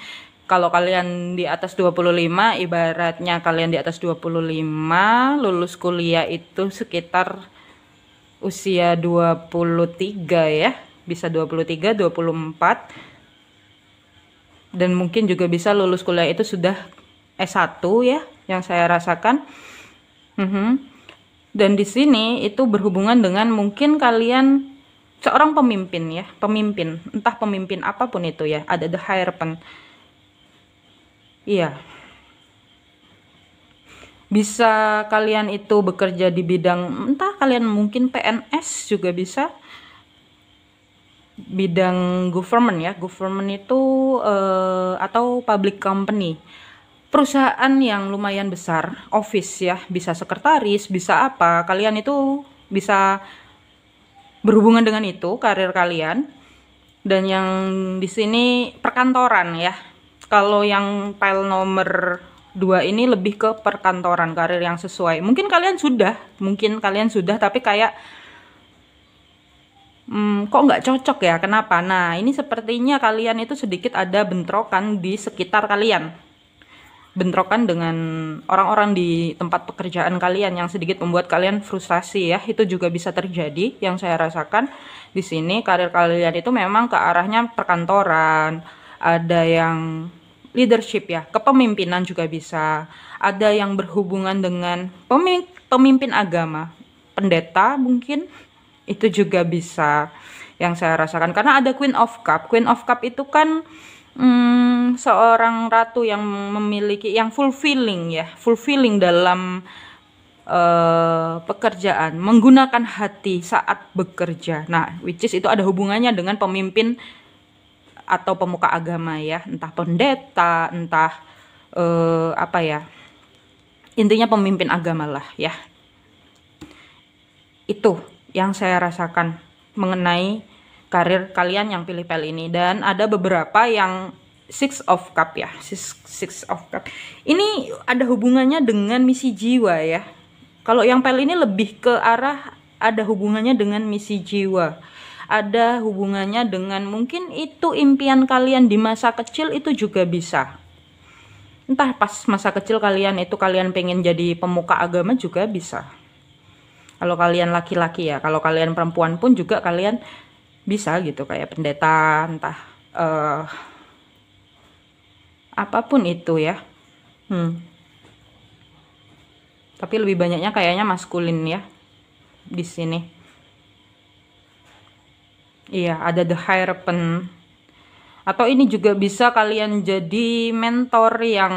kalau kalian di atas 25, ibaratnya kalian di atas 25 lulus kuliah itu sekitar usia 23 ya, bisa 23, 24, dan mungkin juga bisa lulus kuliah itu sudah S1 ya, yang saya rasakan. Dan di sini itu berhubungan dengan mungkin kalian seorang pemimpin ya, pemimpin, entah pemimpin apapun itu ya. Ada The Hierophant. Iya. Bisa kalian itu bekerja di bidang, entah kalian mungkin PNS juga bisa. Bidang government ya, government itu atau public company, perusahaan yang lumayan besar, office ya, bisa sekretaris, bisa apa, kalian itu bisa berhubungan dengan itu karir kalian. Dan yang di sini perkantoran ya. Kalau yang file nomor 2 ini lebih ke perkantoran, karir yang sesuai. Mungkin kalian sudah, tapi kayak kok nggak cocok ya, kenapa? Nah, ini sepertinya kalian itu sedikit ada bentrokan di sekitar kalian. bentrokan dengan orang-orang di tempat pekerjaan kalian yang sedikit membuat kalian frustasi ya. Itu juga bisa terjadi. Yang saya rasakan di sini karir kalian itu memang ke arahnya perkantoran, ada yang leadership ya, kepemimpinan juga bisa. Ada yang berhubungan dengan pemimpin agama, pendeta mungkin, itu juga bisa yang saya rasakan. Karena ada Queen of Cup. Queen of Cup itu kan seorang ratu yang memiliki, yang fulfilling dalam pekerjaan, menggunakan hati saat bekerja. Nah, which is itu ada hubungannya dengan pemimpin atau pemuka agama ya, entah pendeta, entah apa ya, intinya pemimpin agama lah ya. Itu yang saya rasakan mengenai karir kalian yang pilih pel ini. Dan ada beberapa yang Six of Cup ya, Six of Cup ini ada hubungannya dengan misi jiwa ya. Kalau yang pel ini lebih ke arah ada hubungannya dengan misi jiwa, ada hubungannya dengan mungkin itu impian kalian di masa kecil, itu juga bisa. Entah pas masa kecil kalian itu kalian pengen jadi pemuka agama juga bisa. Kalau kalian laki-laki ya, kalau kalian perempuan pun juga kalian bisa gitu, kayak pendeta, entah apapun itu ya. Tapi lebih banyaknya kayaknya maskulin ya di sini. Iya, ada The Hierophant. Atau ini juga bisa kalian jadi mentor yang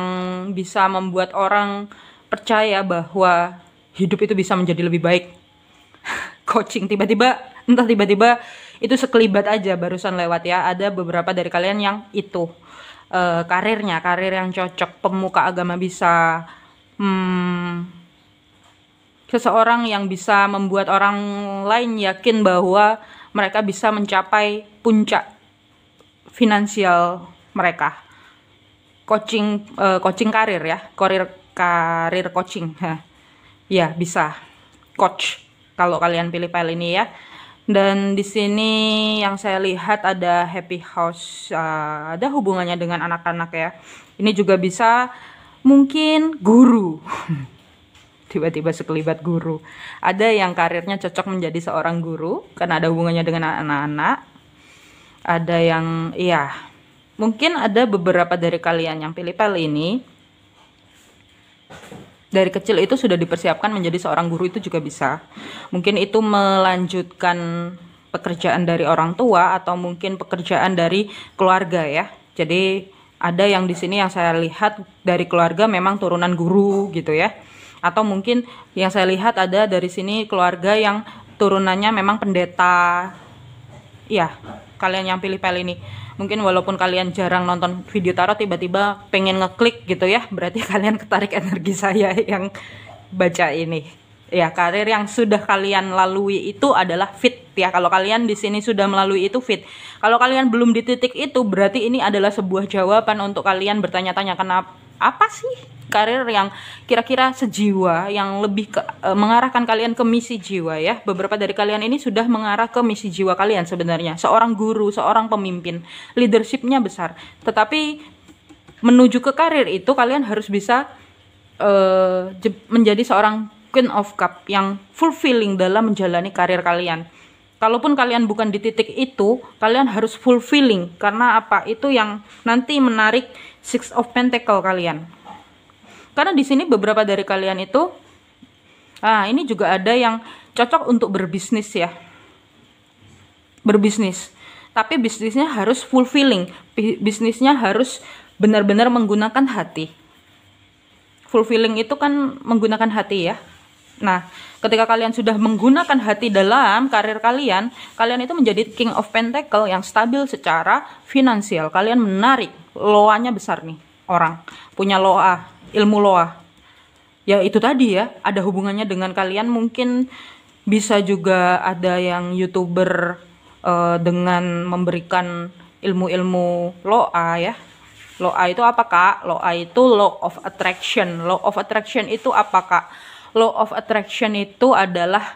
bisa membuat orang percaya bahwa hidup itu bisa menjadi lebih baik. Coaching entah tiba-tiba itu sekelibat aja barusan lewat ya. Ada beberapa dari kalian yang itu karir yang cocok, pemuka agama bisa, seseorang yang bisa membuat orang lain yakin bahwa mereka bisa mencapai puncak finansial mereka. Coaching karir ya, karir coaching ya, bisa coach kalau kalian pilih file ini ya. Dan di sini yang saya lihat ada happy house, ada hubungannya dengan anak-anak ya. Ini juga bisa mungkin guru. Tiba-tiba sekelibat guru. Ada yang karirnya cocok menjadi seorang guru karena ada hubungannya dengan anak-anak. Ada yang mungkin ada beberapa dari kalian yang pilih pel ini dari kecil itu sudah dipersiapkan menjadi seorang guru, itu juga bisa. Mungkin itu melanjutkan pekerjaan dari orang tua atau mungkin pekerjaan dari keluarga ya. Jadi ada yang di sini yang saya lihat dari keluarga memang turunan guru gitu ya. Atau mungkin yang saya lihat ada dari sini keluarga yang turunannya memang pendeta. Ya, kalian yang pilih pel ini. Mungkin walaupun kalian jarang nonton video tarot, tiba-tiba pengen ngeklik gitu ya, berarti kalian ketarik energi saya yang baca ini. Ya, karir yang sudah kalian lalui itu adalah fit ya. Kalau kalian di sini sudah melalui itu fit. Kalau kalian belum di titik itu, berarti ini adalah sebuah jawaban untuk kalian bertanya-tanya, kenapa, apa sih karir yang kira-kira sejiwa, yang lebih mengarahkan kalian ke misi jiwa ya. Beberapa dari kalian ini sudah mengarah ke misi jiwa kalian sebenarnya. Seorang guru, seorang pemimpin, leadershipnya besar. Tetapi menuju ke karir itu kalian harus bisa menjadi seorang Queen of Cup yang fulfilling dalam menjalani karir kalian. Kalaupun kalian bukan di titik itu, kalian harus fulfilling. Karena apa? Itu yang nanti menarik Six of Pentacle kalian. Karena di sini beberapa dari kalian itu, ini juga ada yang cocok untuk berbisnis ya. Berbisnis. Tapi bisnisnya harus fulfilling. Bisnisnya harus benar-benar menggunakan hati. Fulfilling itu kan menggunakan hati ya. Nah, ketika kalian sudah menggunakan hati dalam karir kalian, kalian itu menjadi King of Pentacle yang stabil secara finansial. Kalian menarik, loanya besar nih. Orang punya loa, ilmu loa. Ya itu tadi ya, ada hubungannya dengan kalian. Mungkin bisa juga ada yang YouTuber dengan memberikan ilmu-ilmu loa ya. Loa itu apa Kak? Loa itu law of attraction. Law of attraction itu apa Kak? Law of attraction itu adalah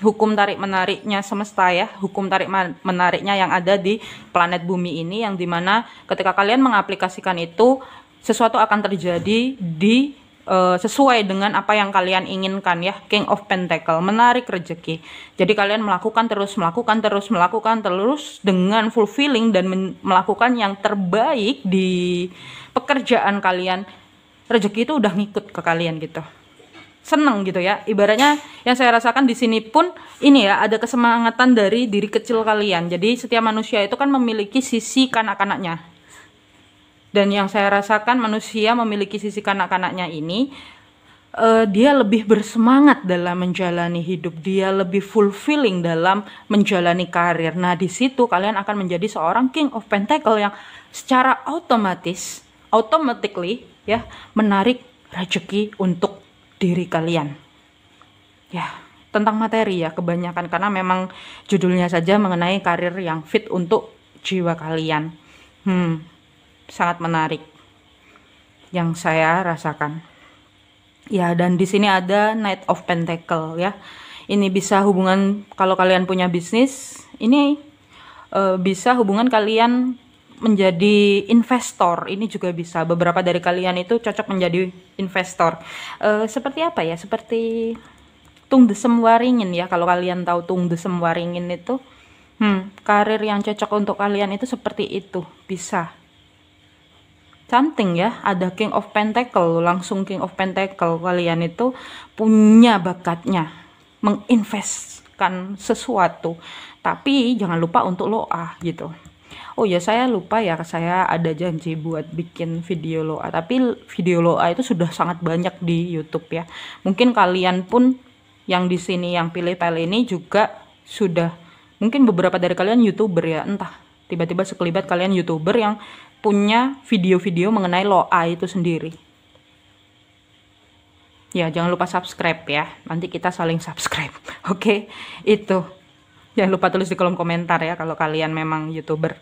hukum tarik menariknya semesta ya, hukum tarik menariknya yang ada di planet bumi ini, yang dimana ketika kalian mengaplikasikan itu sesuatu akan terjadi di sesuai dengan apa yang kalian inginkan ya. King of Pentacle, menarik rezeki. Jadi kalian melakukan terus dengan fulfilling dan melakukan yang terbaik di pekerjaan kalian. Rezeki itu udah ngikut ke kalian gitu. Seneng gitu ya. Ibaratnya yang saya rasakan di sini pun ini ya, ada kesemangatan dari diri kecil kalian. Jadi setiap manusia itu kan memiliki sisi kanak-kanaknya. Dan yang saya rasakan manusia memiliki sisi kanak-kanaknya ini, dia lebih bersemangat dalam menjalani hidup, dia lebih fulfilling dalam menjalani karir. Nah, di situ kalian akan menjadi seorang King of Pentacle yang secara automatically ya, menarik rezeki untuk diri kalian. Ya, tentang materi ya kebanyakan, karena memang judulnya saja mengenai karir yang fit untuk jiwa kalian. Sangat menarik yang saya rasakan. Ya, dan di sini ada Knight of Pentacle ya. Ini bisa hubungan kalau kalian punya bisnis, ini bisa hubungan kalian menjadi investor. Ini juga bisa. Beberapa dari kalian itu cocok menjadi investor. Seperti apa ya? Seperti Tung Desem Waringin ya. Kalau kalian tahu Tung Desem Waringin itu, karir yang cocok untuk kalian itu seperti itu, bisa. Cantik ya, ada King of Pentacle, langsung King of Pentacle. Kalian itu punya bakatnya menginvestkan sesuatu, tapi jangan lupa untuk loa gitu. Oh ya, saya lupa ya, saya ada janji buat bikin video loa, tapi video loa itu sudah sangat banyak di YouTube ya. Mungkin kalian pun yang di sini yang pilih file ini juga sudah, mungkin beberapa dari kalian YouTuber ya, entah tiba-tiba sekelibat kalian YouTuber yang punya video-video mengenai loa itu sendiri. Ya, jangan lupa subscribe ya. Nanti kita saling subscribe. Oke, itu. Jangan lupa tulis di kolom komentar ya kalau kalian memang YouTuber.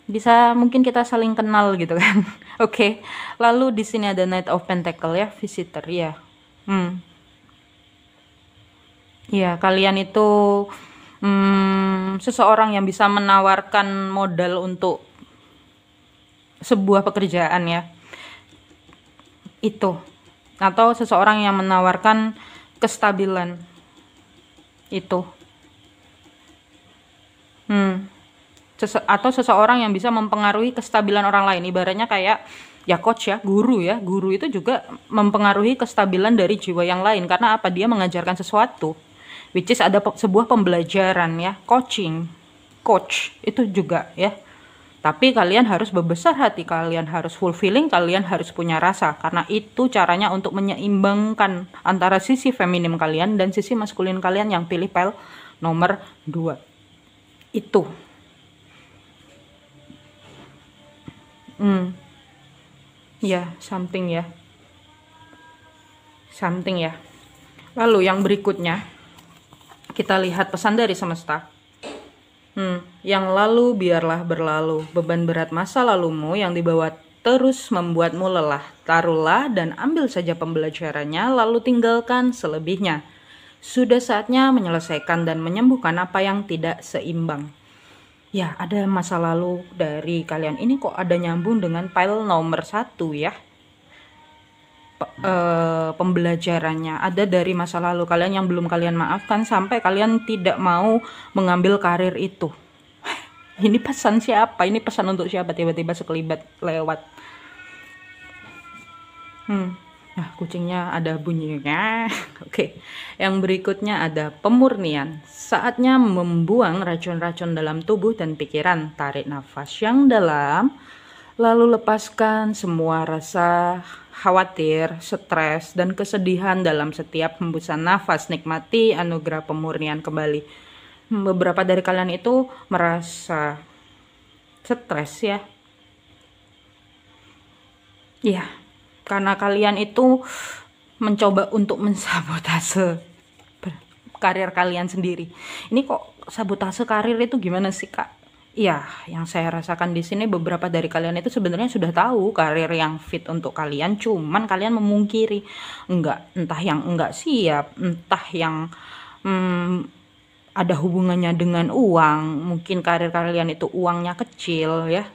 Bisa mungkin kita saling kenal gitu kan. Oke. Lalu di sini ada Knight of Pentacle ya, visitor ya. Ya, kalian itu seseorang yang bisa menawarkan modal untuk sebuah pekerjaan ya, itu, atau seseorang yang menawarkan kestabilan itu, atau seseorang yang bisa mempengaruhi kestabilan orang lain. Ibaratnya kayak ya coach ya, guru itu juga mempengaruhi kestabilan dari jiwa yang lain. Karena apa? Dia mengajarkan sesuatu, which is ada sebuah pembelajaran ya. Coach itu juga ya. Tapi kalian harus berbesar hati, kalian harus fulfilling, kalian harus punya rasa. Karena itu caranya untuk menyeimbangkan antara sisi feminim kalian dan sisi maskulin kalian yang pilih file nomor 2. Itu. Ya, something ya. Lalu yang berikutnya, kita lihat pesan dari semesta. Yang lalu biarlah berlalu, beban berat masa lalumu yang dibawa terus membuatmu lelah. Taruhlah dan ambil saja pembelajarannya, lalu tinggalkan selebihnya. Sudah saatnya menyelesaikan dan menyembuhkan apa yang tidak seimbang. Ya, ada masa lalu dari kalian ini kok ada nyambung dengan file nomor 1 ya. Pembelajarannya ada dari masa lalu kalian yang belum kalian maafkan sampai kalian tidak mau mengambil karir itu. Ini pesan siapa? Ini pesan untuk siapa? Tiba-tiba sekelibat lewat. Nah, kucingnya ada bunyinya. Oke. Yang berikutnya ada pemurnian. Saatnya membuang racun-racun dalam tubuh dan pikiran. Tarik nafas yang dalam, lalu lepaskan semua rasa khawatir, stres, dan kesedihan dalam setiap hembusan nafas. Nikmati anugerah pemurnian kembali. Beberapa dari kalian itu merasa stres ya. Ya, karena kalian itu mencoba untuk mensabotase karir kalian sendiri. Ini kok sabotase karir itu gimana sih, Kak? Ya, yang saya rasakan di sini beberapa dari kalian itu sebenarnya sudah tahu karir yang fit untuk kalian, cuman kalian memungkiri. Entah yang enggak siap, entah yang ada hubungannya dengan uang. Mungkin karir kalian itu uangnya kecil ya.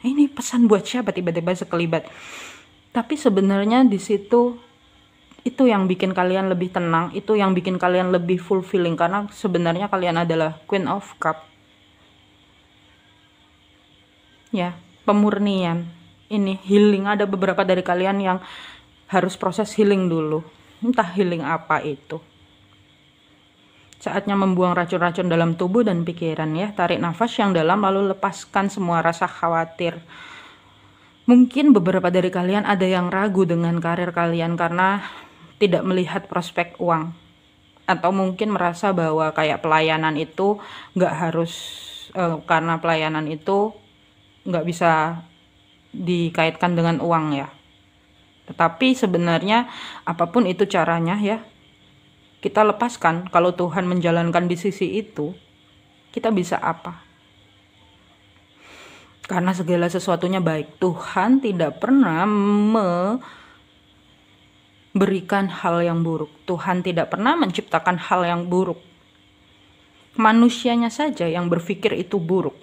Ini pesan buat siapa tiba-tiba sekelibat. Tapi sebenarnya di situ itu yang bikin kalian lebih tenang, itu yang bikin kalian lebih fulfilling, karena sebenarnya kalian adalah Queen of Cup. Ya, pemurnian. Ini healing, ada beberapa dari kalian yang harus proses healing dulu. Entah healing apa itu. Saatnya membuang racun-racun dalam tubuh dan pikiran ya. Tarik nafas yang dalam lalu lepaskan semua rasa khawatir. Mungkin beberapa dari kalian ada yang ragu dengan karir kalian karena tidak melihat prospek uang. Atau mungkin merasa bahwa kayak pelayanan itu nggak harus, karena pelayanan itu nggak bisa dikaitkan dengan uang ya. Tetapi sebenarnya apapun itu caranya ya, kita lepaskan. Kalau Tuhan menjalankan di sisi itu, kita bisa apa? Karena segala sesuatunya baik. Tuhan tidak pernah memberikan hal yang buruk. Tuhan tidak pernah menciptakan hal yang buruk. Manusianya saja yang berpikir itu buruk.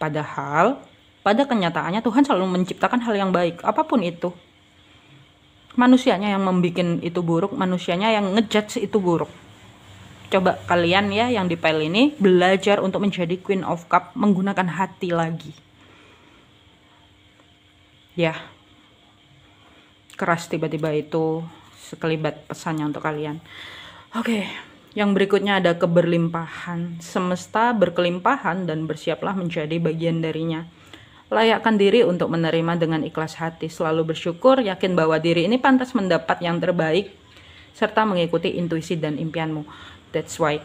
Padahal pada kenyataannya Tuhan selalu menciptakan hal yang baik, apapun itu. Manusianya yang membuat itu buruk, manusianya yang ngejudge itu buruk. Coba kalian ya yang di file ini belajar untuk menjadi Queen of Cup menggunakan hati lagi. Ya, keras tiba-tiba itu sekelibat pesannya untuk kalian. Oke, yang berikutnya ada keberlimpahan. Semesta berkelimpahan dan bersiaplah menjadi bagian darinya. Layakkan diri untuk menerima dengan ikhlas hati, selalu bersyukur, yakin bahwa diri ini pantas mendapat yang terbaik, serta mengikuti intuisi dan impianmu. That's why.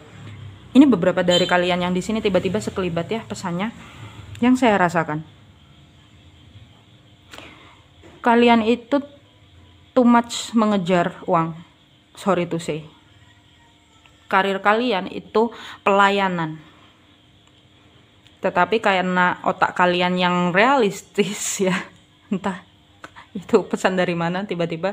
Ini beberapa dari kalian yang di sini tiba-tiba sekelibat ya pesannya, yang saya rasakan. Kalian itu too much mengejar uang. Sorry to say. Karir kalian itu pelayanan. Tetapi karena otak kalian yang realistis ya, entah itu pesan dari mana tiba-tiba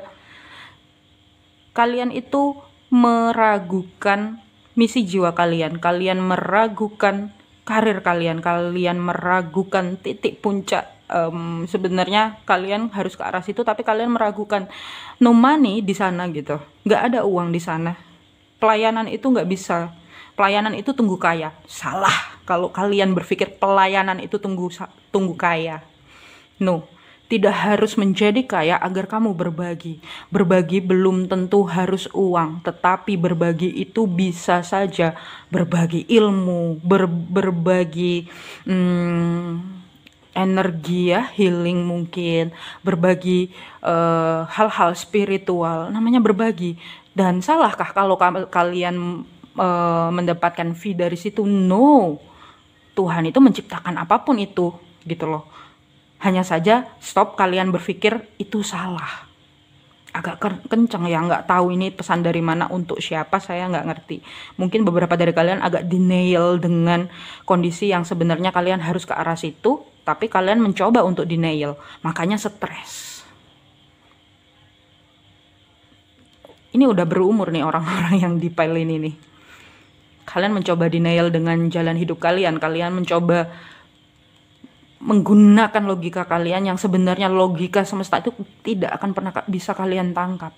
kalian itu meragukan misi jiwa kalian, kalian meragukan karir kalian, kalian meragukan titik puncak. Sebenarnya kalian harus ke arah situ, tapi kalian meragukan no money di sana gitu, nggak ada uang di sana. Pelayanan itu nggak bisa. Pelayanan itu tunggu kaya. Salah kalau kalian berpikir pelayanan itu tunggu kaya. No, tidak harus menjadi kaya agar kamu berbagi. Berbagi belum tentu harus uang, tetapi berbagi itu bisa saja berbagi ilmu, berbagi energi ya, healing mungkin, berbagi hal-hal spiritual, namanya berbagi. Dan salahkah kalau kalian mendapatkan fee dari situ? No, Tuhan itu menciptakan apapun itu gitu loh. Hanya saja stop kalian berpikir itu salah. Agak kenceng ya, nggak tahu ini pesan dari mana untuk siapa, saya nggak ngerti. Mungkin beberapa dari kalian agak denial dengan kondisi yang sebenarnya kalian harus ke arah situ, tapi kalian mencoba untuk denial, makanya stres. Ini udah berumur nih orang-orang yang di file ini nih. Kalian mencoba denial dengan jalan hidup kalian. Kalian mencoba menggunakan logika kalian yang sebenarnya logika semesta itu tidak akan pernah bisa kalian tangkap.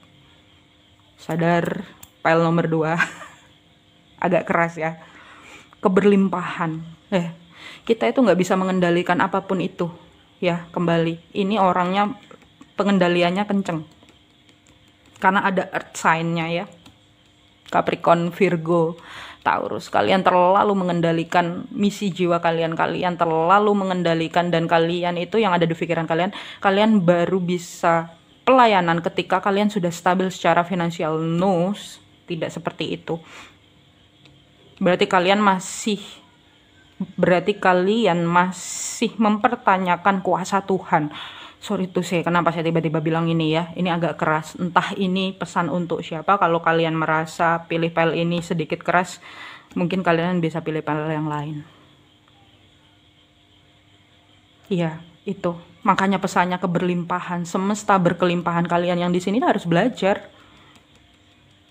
Sadar, file nomor 2. Agak keras ya. Keberlimpahan. Kita itu nggak bisa mengendalikan apapun itu. Ya, kembali. Ini orangnya pengendaliannya kenceng. Karena ada earth sign-nya ya. Capricorn, Virgo, Taurus. Kalian terlalu mengendalikan misi jiwa kalian. Kalian terlalu mengendalikan, dan kalian itu yang ada di pikiran kalian. Kalian baru bisa pelayanan ketika kalian sudah stabil secara finansial. No, tidak seperti itu. Berarti kalian masih mempertanyakan kuasa Tuhan. Sorry tuh saya, kenapa saya tiba-tiba bilang ini ya. Ini agak keras. Entah ini pesan untuk siapa. Kalau kalian merasa pilih file ini sedikit keras, mungkin kalian bisa pilih file yang lain. Iya, itu. Makanya pesannya keberlimpahan. Semesta berkelimpahan. Kalian yang di sini harus belajar.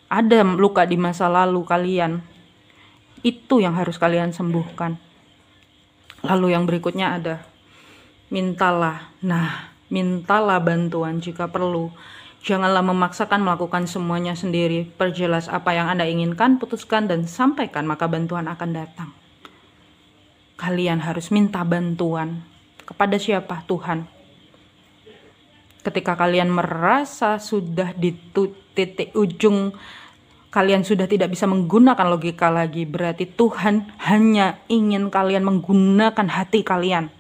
Ada luka di masa lalu kalian. Itu yang harus kalian sembuhkan. Lalu yang berikutnya ada mintalah. Nah, mintalah bantuan jika perlu. Janganlah memaksakan melakukan semuanya sendiri. Perjelas apa yang Anda inginkan, putuskan dan sampaikan, maka bantuan akan datang. Kalian harus minta bantuan. Kepada siapa? Tuhan. Ketika kalian merasa sudah di titik ujung, kalian sudah tidak bisa menggunakan logika lagi, berarti Tuhan hanya ingin kalian menggunakan hati kalian.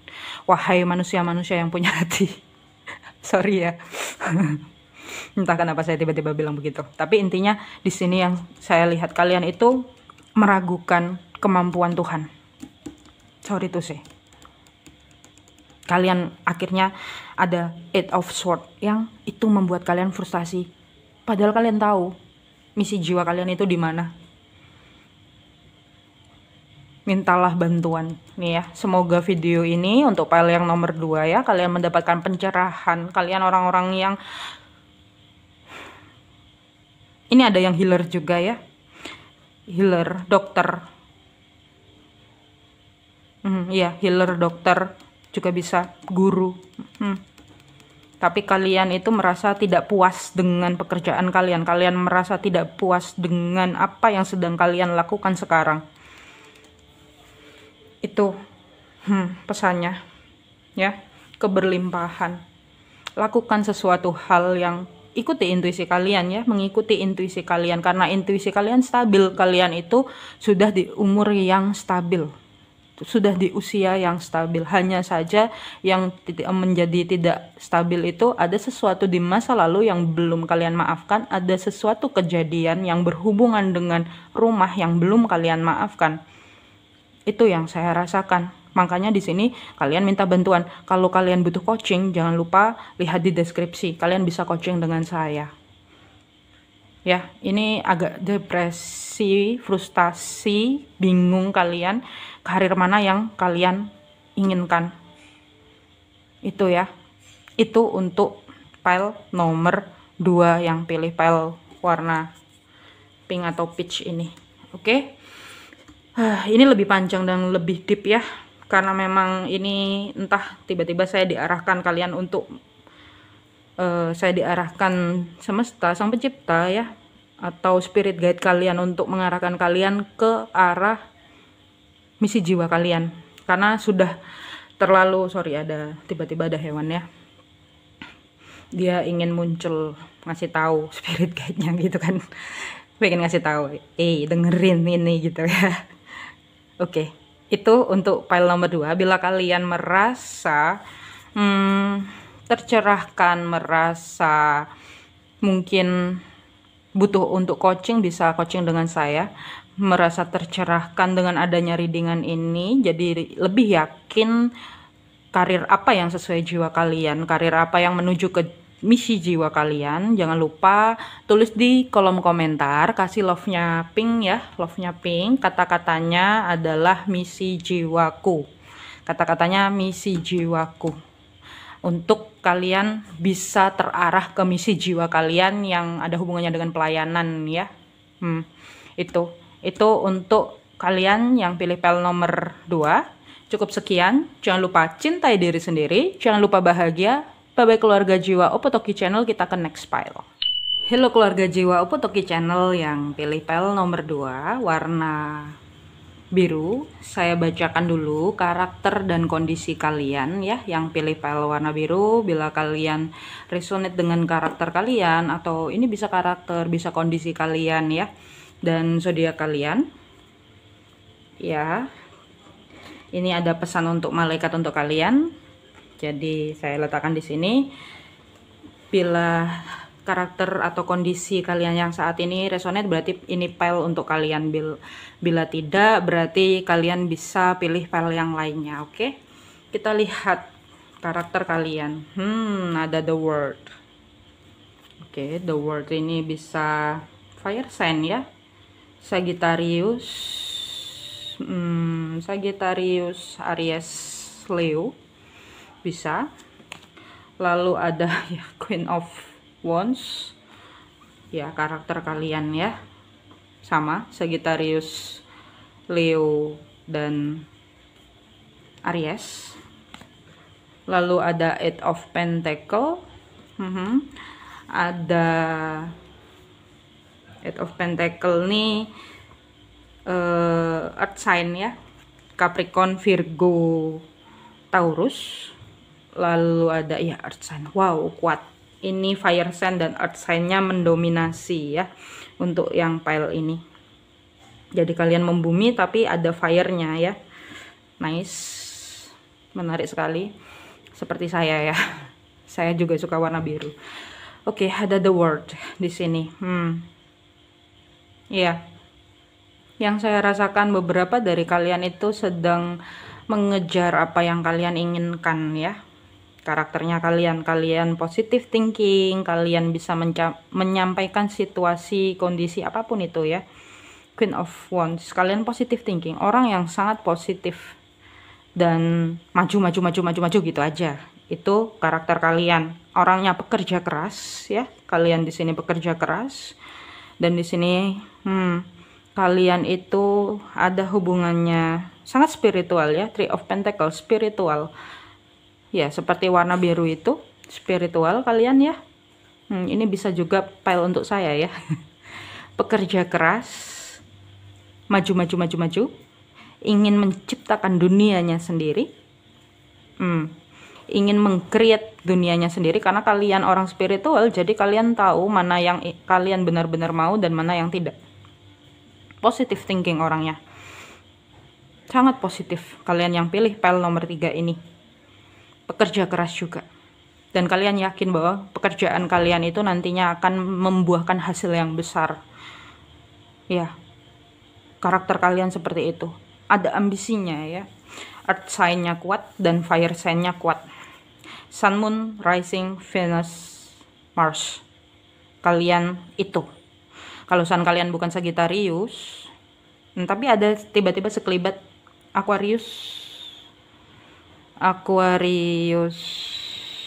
Wahai manusia-manusia yang punya hati. Sorry ya. Entah kenapa saya tiba-tiba bilang begitu. Tapi intinya di sini yang saya lihat, kalian itu meragukan kemampuan Tuhan. Sorry to say. Kalian akhirnya ada Eight of Swords yang itu membuat kalian frustasi. Padahal kalian tahu misi jiwa kalian itu di mana. Mintalah bantuan. Nih ya, semoga video ini untuk file yang nomor 2 ya, kalian mendapatkan pencerahan. Kalian orang-orang yang ini ada yang healer juga ya. Healer, dokter. Iya, healer, dokter juga bisa, guru. Tapi kalian itu merasa tidak puas dengan pekerjaan kalian. Kalian merasa tidak puas dengan apa yang sedang kalian lakukan sekarang. Itu pesannya ya, keberlimpahan. Lakukan sesuatu hal yang ikuti intuisi kalian ya, mengikuti intuisi kalian, karena intuisi kalian stabil. Kalian itu sudah di umur yang stabil, sudah di usia yang stabil. Hanya saja yang menjadi tidak stabil itu ada sesuatu di masa lalu yang belum kalian maafkan, ada sesuatu kejadian yang berhubungan dengan rumah yang belum kalian maafkan. Itu yang saya rasakan. Makanya di sini kalian minta bantuan. Kalau kalian butuh coaching, jangan lupa lihat di deskripsi. Kalian bisa coaching dengan saya. Ya, ini agak depresi, frustasi, bingung kalian, karir mana yang kalian inginkan. Itu ya. Itu untuk file nomor 2 yang pilih file warna pink atau peach ini. Oke. Ini lebih panjang dan lebih deep ya. Karena memang ini entah tiba-tiba saya diarahkan kalian untuk saya diarahkan semesta, sang pencipta ya, atau spirit guide kalian untuk mengarahkan kalian ke arah misi jiwa kalian. Karena sudah terlalu, sorry ada tiba-tiba ada hewan ya, dia ingin muncul ngasih tahu spirit guide-nya gitu kan, pengen ngasih tahu dengerin ini gitu ya. Oke. Itu untuk file nomor 2. Bila kalian merasa tercerahkan, merasa mungkin butuh untuk coaching, bisa coaching dengan saya. Merasa tercerahkan dengan adanya readingan ini, jadi lebih yakin karir apa yang sesuai jiwa kalian, karir apa yang menuju ke misi jiwa kalian. Jangan lupa tulis di kolom komentar, kasih love-nya pink ya, love-nya pink. Kata-katanya adalah misi jiwaku. Kata-katanya misi jiwaku. Untuk kalian bisa terarah ke misi jiwa kalian yang ada hubungannya dengan pelayanan ya. Itu untuk kalian yang pilih file nomor 2. Cukup sekian. Jangan lupa cintai diri sendiri, jangan lupa bahagia. Bye-bye keluarga jiwa Opotoki Channel, kita ke next file. Hello keluarga jiwa Opotoki Channel yang pilih file nomor 2 warna biru. Saya bacakan dulu karakter dan kondisi kalian ya, yang pilih file warna biru. Bila kalian resonate dengan karakter kalian, atau ini bisa karakter, bisa kondisi kalian ya, dan zodiak kalian ya, ini ada pesan untuk malaikat untuk kalian. Jadi saya letakkan di sini. Bila karakter atau kondisi kalian yang saat ini resonate, berarti ini file untuk kalian. Bila tidak, berarti kalian bisa pilih file yang lainnya. Oke, kita lihat karakter kalian. Ada the world. Oke, the world ini bisa fire sign ya, Sagittarius, Aries, Leo bisa. Lalu ada ya Queen of Wands ya, karakter kalian ya sama Sagittarius, Leo dan Aries. Lalu ada Eight of Pentacle. Ada Eight of Pentacle nih Earth sign ya, Capricorn, Virgo, Taurus. Lalu ada ya Earth sign. Wow, kuat. Ini fire sign dan earth sign-nya mendominasi ya untuk yang pile ini. Jadi kalian membumi tapi ada fire-nya ya. Nice. Menarik sekali. Seperti saya ya. Saya juga suka warna biru. Oke, ada the word di sini. Iya. Yang saya rasakan beberapa dari kalian itu sedang mengejar apa yang kalian inginkan ya. Karakternya kalian positive thinking, kalian bisa menyampaikan situasi, kondisi apapun itu ya. Queen of Wands, kalian positive thinking, orang yang sangat positif dan maju gitu aja. Itu karakter kalian. Orangnya pekerja keras ya. Kalian di sini pekerja keras. Dan di sini kalian itu ada hubungannya sangat spiritual ya. Three of Pentacles, spiritual. Ya, seperti warna biru itu spiritual kalian ya. Ini bisa juga pile untuk saya ya. Pekerja keras, maju, ingin menciptakan dunianya sendiri, ingin meng-create dunianya sendiri karena kalian orang spiritual. Jadi kalian tahu mana yang kalian benar-benar mau dan mana yang tidak. Positive thinking orangnya, sangat positif. Kalian yang pilih pile nomor 3 ini pekerja keras juga, dan kalian yakin bahwa pekerjaan kalian itu nantinya akan membuahkan hasil yang besar ya. Karakter kalian seperti itu, ada ambisinya ya. Earth sign-nya kuat dan fire sign-nya kuat. Sun, Moon, Rising, Venus, Mars, kalian itu. Kalau sun kalian bukan Sagittarius, tapi ada tiba-tiba sekelibat Aquarius,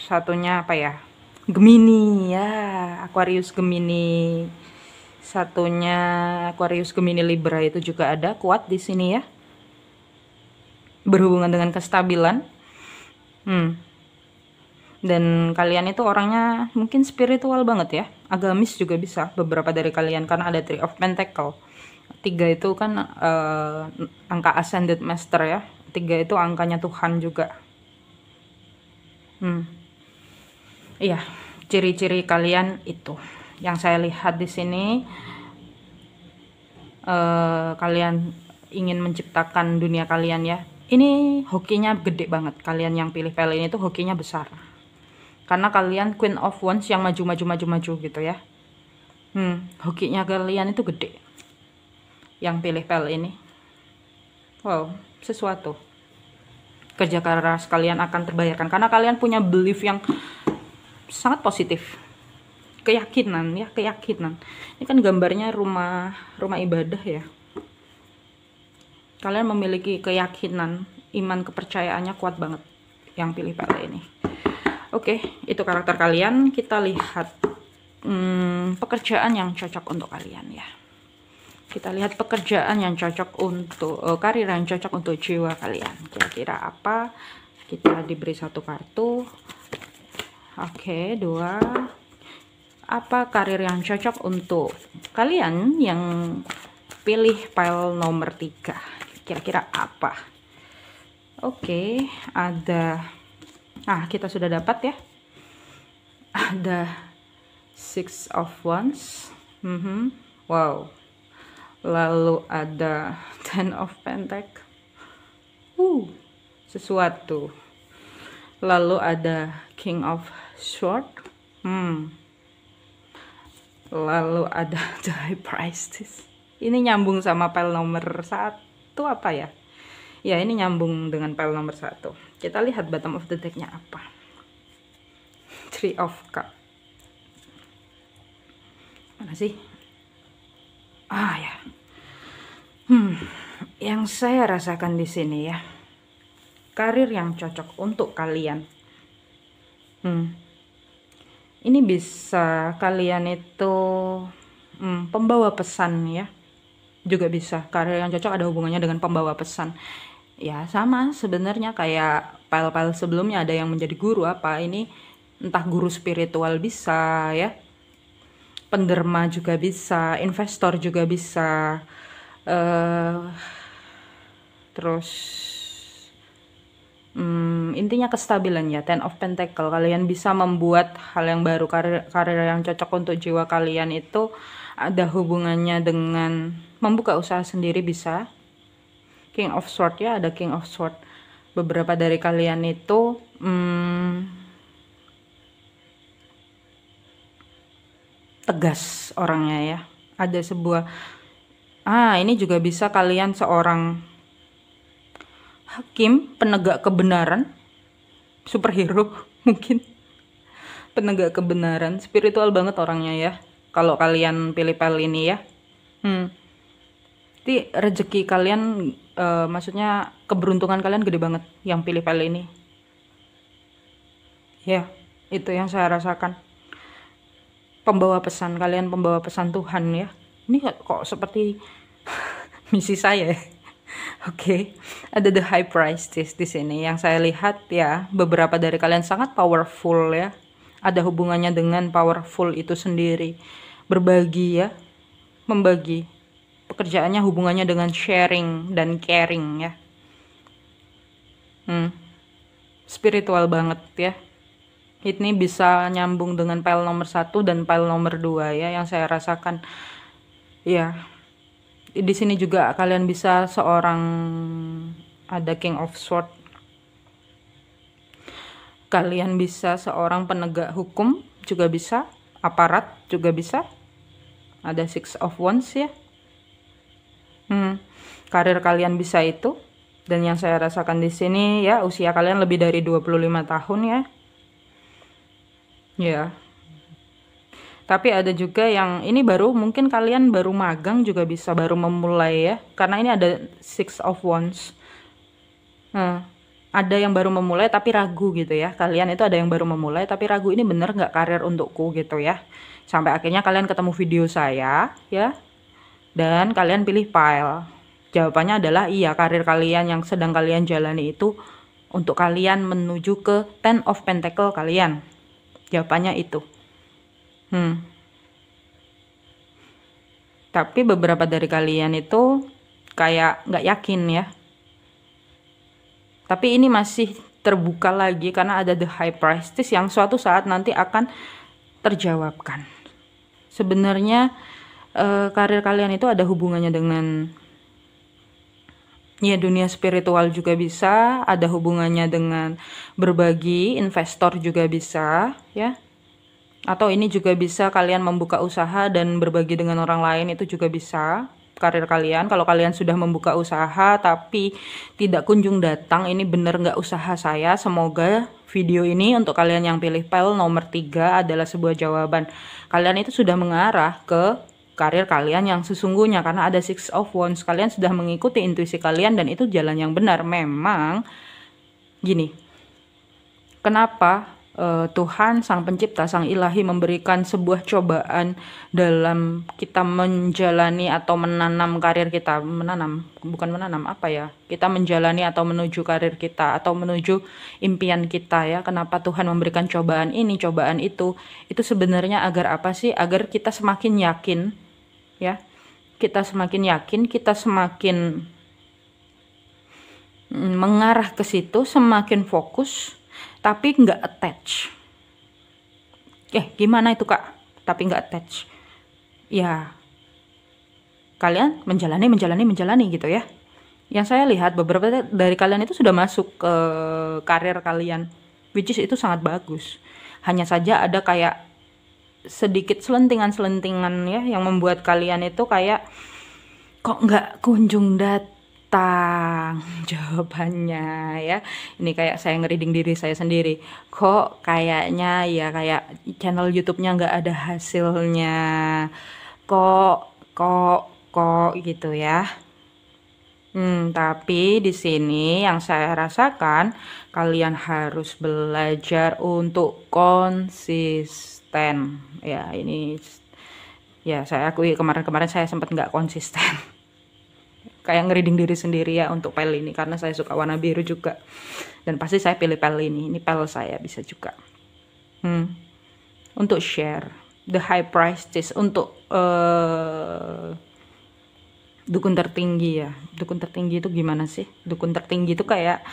satunya apa ya, Gemini ya, Aquarius Gemini, satunya Aquarius Gemini Libra itu juga ada kuat di sini ya, berhubungan dengan kestabilan. Dan kalian itu orangnya mungkin spiritual banget ya, agamis juga bisa beberapa dari kalian karena ada Three of Pentacle. 3 itu kan angka Ascended Master ya, 3 itu angkanya Tuhan juga. Iya, ciri-ciri kalian itu yang saya lihat di sini. Kalian ingin menciptakan dunia kalian ya. Ini hokinya gede banget. Kalian yang pilih pile ini tuh hokinya besar. Karena kalian Queen of Wands yang maju gitu ya. Hokinya kalian itu gede. Yang pilih pile ini. Wow, sesuatu. Kerja keras kalian akan terbayarkan karena kalian punya belief yang sangat positif. Keyakinan ya, keyakinan. Ini kan gambarnya rumah ibadah ya. Kalian memiliki keyakinan, iman, kepercayaannya kuat banget yang pilih pile ini. Oke, itu karakter kalian. Kita lihat pekerjaan yang cocok untuk kalian ya. Kita lihat pekerjaan yang cocok untuk karir yang cocok untuk jiwa kalian. Kira-kira apa? Kita diberi 1 kartu. Oke, 2. Apa karir yang cocok untuk kalian yang pilih pile nomor 3? Kira-kira apa? Oke, ada. Kita sudah dapat ya. Ada Six of Wands. Wow. Lalu ada Ten of Pentacle. Sesuatu. Lalu ada King of Swords. Lalu ada The High Priestess. Ini nyambung sama pile nomor 1 apa ya? Ya, ini nyambung dengan pile nomor 1. Kita lihat bottom of the deck-nya apa. Three of Cups. Mana sih? Ya. Yang saya rasakan di sini ya. Karir yang cocok untuk kalian. Ini bisa kalian itu pembawa pesan ya. Juga bisa. Karir yang cocok ada hubungannya dengan pembawa pesan. Ya sama sebenarnya kayak file-file sebelumnya, ada yang menjadi guru apa ini, entah guru spiritual bisa ya, penderma juga bisa, investor juga bisa, eh terus intinya kestabilan ya. Ten of Pentacle, kalian bisa membuat hal yang baru, karir yang cocok untuk jiwa kalian itu ada hubungannya dengan membuka usaha sendiri bisa. King of Sword ya, ada King of Sword. Beberapa dari kalian itu tegas orangnya ya. Ada sebuah ini juga bisa kalian seorang hakim, penegak kebenaran, superhero mungkin. Penegak kebenaran, spiritual banget orangnya ya. Kalau kalian pilih pel ini ya. Jadi rezeki kalian, maksudnya keberuntungan kalian gede banget yang pilih pel ini. Ya, itu yang saya rasakan. Pembawa pesan, kalian pembawa pesan Tuhan ya. Ini kok seperti misi saya. Oke, ada the high priestess di sini. Yang saya lihat ya, beberapa dari kalian sangat powerful ya. Ada hubungannya dengan powerful itu sendiri. Berbagi ya, membagi. Pekerjaannya hubungannya dengan sharing dan caring ya. Spiritual banget ya. Ini bisa nyambung dengan file nomor 1 dan file nomor 2 ya, yang saya rasakan. Ya. Di sini juga kalian bisa seorang, ada King of Sword. Kalian bisa seorang penegak hukum juga bisa, aparat juga bisa. Ada Six of Wands ya. Karir kalian bisa itu. Dan yang saya rasakan di sini ya, usia kalian lebih dari 25 tahun ya. Ya. Tapi ada juga yang ini baru, mungkin kalian baru magang juga bisa, baru memulai ya. Karena ini ada Six of Wands. Ada yang baru memulai tapi ragu gitu ya. Kalian itu ada yang baru memulai tapi ragu, ini bener nggak karir untukku gitu ya. Sampai akhirnya kalian ketemu video saya ya. Dan kalian pilih file. Jawabannya adalah iya, karir kalian yang sedang kalian jalani itu untuk kalian menuju ke Ten of Pentacle kalian. Jawabannya itu. Tapi beberapa dari kalian itu kayak nggak yakin ya. Tapi ini masih terbuka lagi karena ada the high priestess yang suatu saat nanti akan terjawabkan. Sebenarnya karir kalian itu ada hubungannya dengan ya dunia spiritual juga bisa, ada hubungannya dengan berbagi, investor juga bisa ya. Atau ini juga bisa kalian membuka usaha dan berbagi dengan orang lain, itu juga bisa karir kalian. Kalau kalian sudah membuka usaha tapi tidak kunjung datang, ini bener nggak usaha saya. Semoga video ini untuk kalian yang pilih pel nomor 3 adalah sebuah jawaban. Kalian itu sudah mengarah ke karir kalian yang sesungguhnya karena ada Six of Wands. Kalian sudah mengikuti intuisi kalian dan itu jalan yang benar. Memang gini, kenapa Tuhan Sang Pencipta, Sang Ilahi memberikan sebuah cobaan dalam kita menjalani atau menanam karir kita. Bukan menanam, apa ya, kita menjalani atau menuju karir kita atau menuju impian kita ya. Kenapa Tuhan memberikan cobaan ini, cobaan itu sebenarnya agar apa sih? Agar kita semakin yakin ya, kita semakin yakin, kita semakin mengarah ke situ, semakin fokus, tapi nggak attach. Gimana itu kak? Tapi nggak attach. Ya, kalian menjalani gitu ya. Yang saya lihat beberapa dari kalian itu sudah masuk ke karir kalian, which is itu sangat bagus. Hanya saja ada kayak sedikit selentingan ya, yang membuat kalian itu kayak kok nggak kunjung datang jawabannya ya. Ini kayak saya ngereading diri saya sendiri, kok kayaknya ya kayak channel YouTube-nya nggak ada hasilnya, kok gitu ya. Tapi di sini yang saya rasakan, kalian harus belajar untuk konsisten ya. Ini ya saya akui kemarin saya sempat nggak konsisten. kayak ngereading diri sendiri ya untuk pel ini, karena saya suka warna biru juga. Dan pasti saya pilih pel ini pel saya bisa juga. Untuk share the high priestess untuk dukun tertinggi ya. Dukun tertinggi itu gimana sih? Dukun tertinggi itu kayak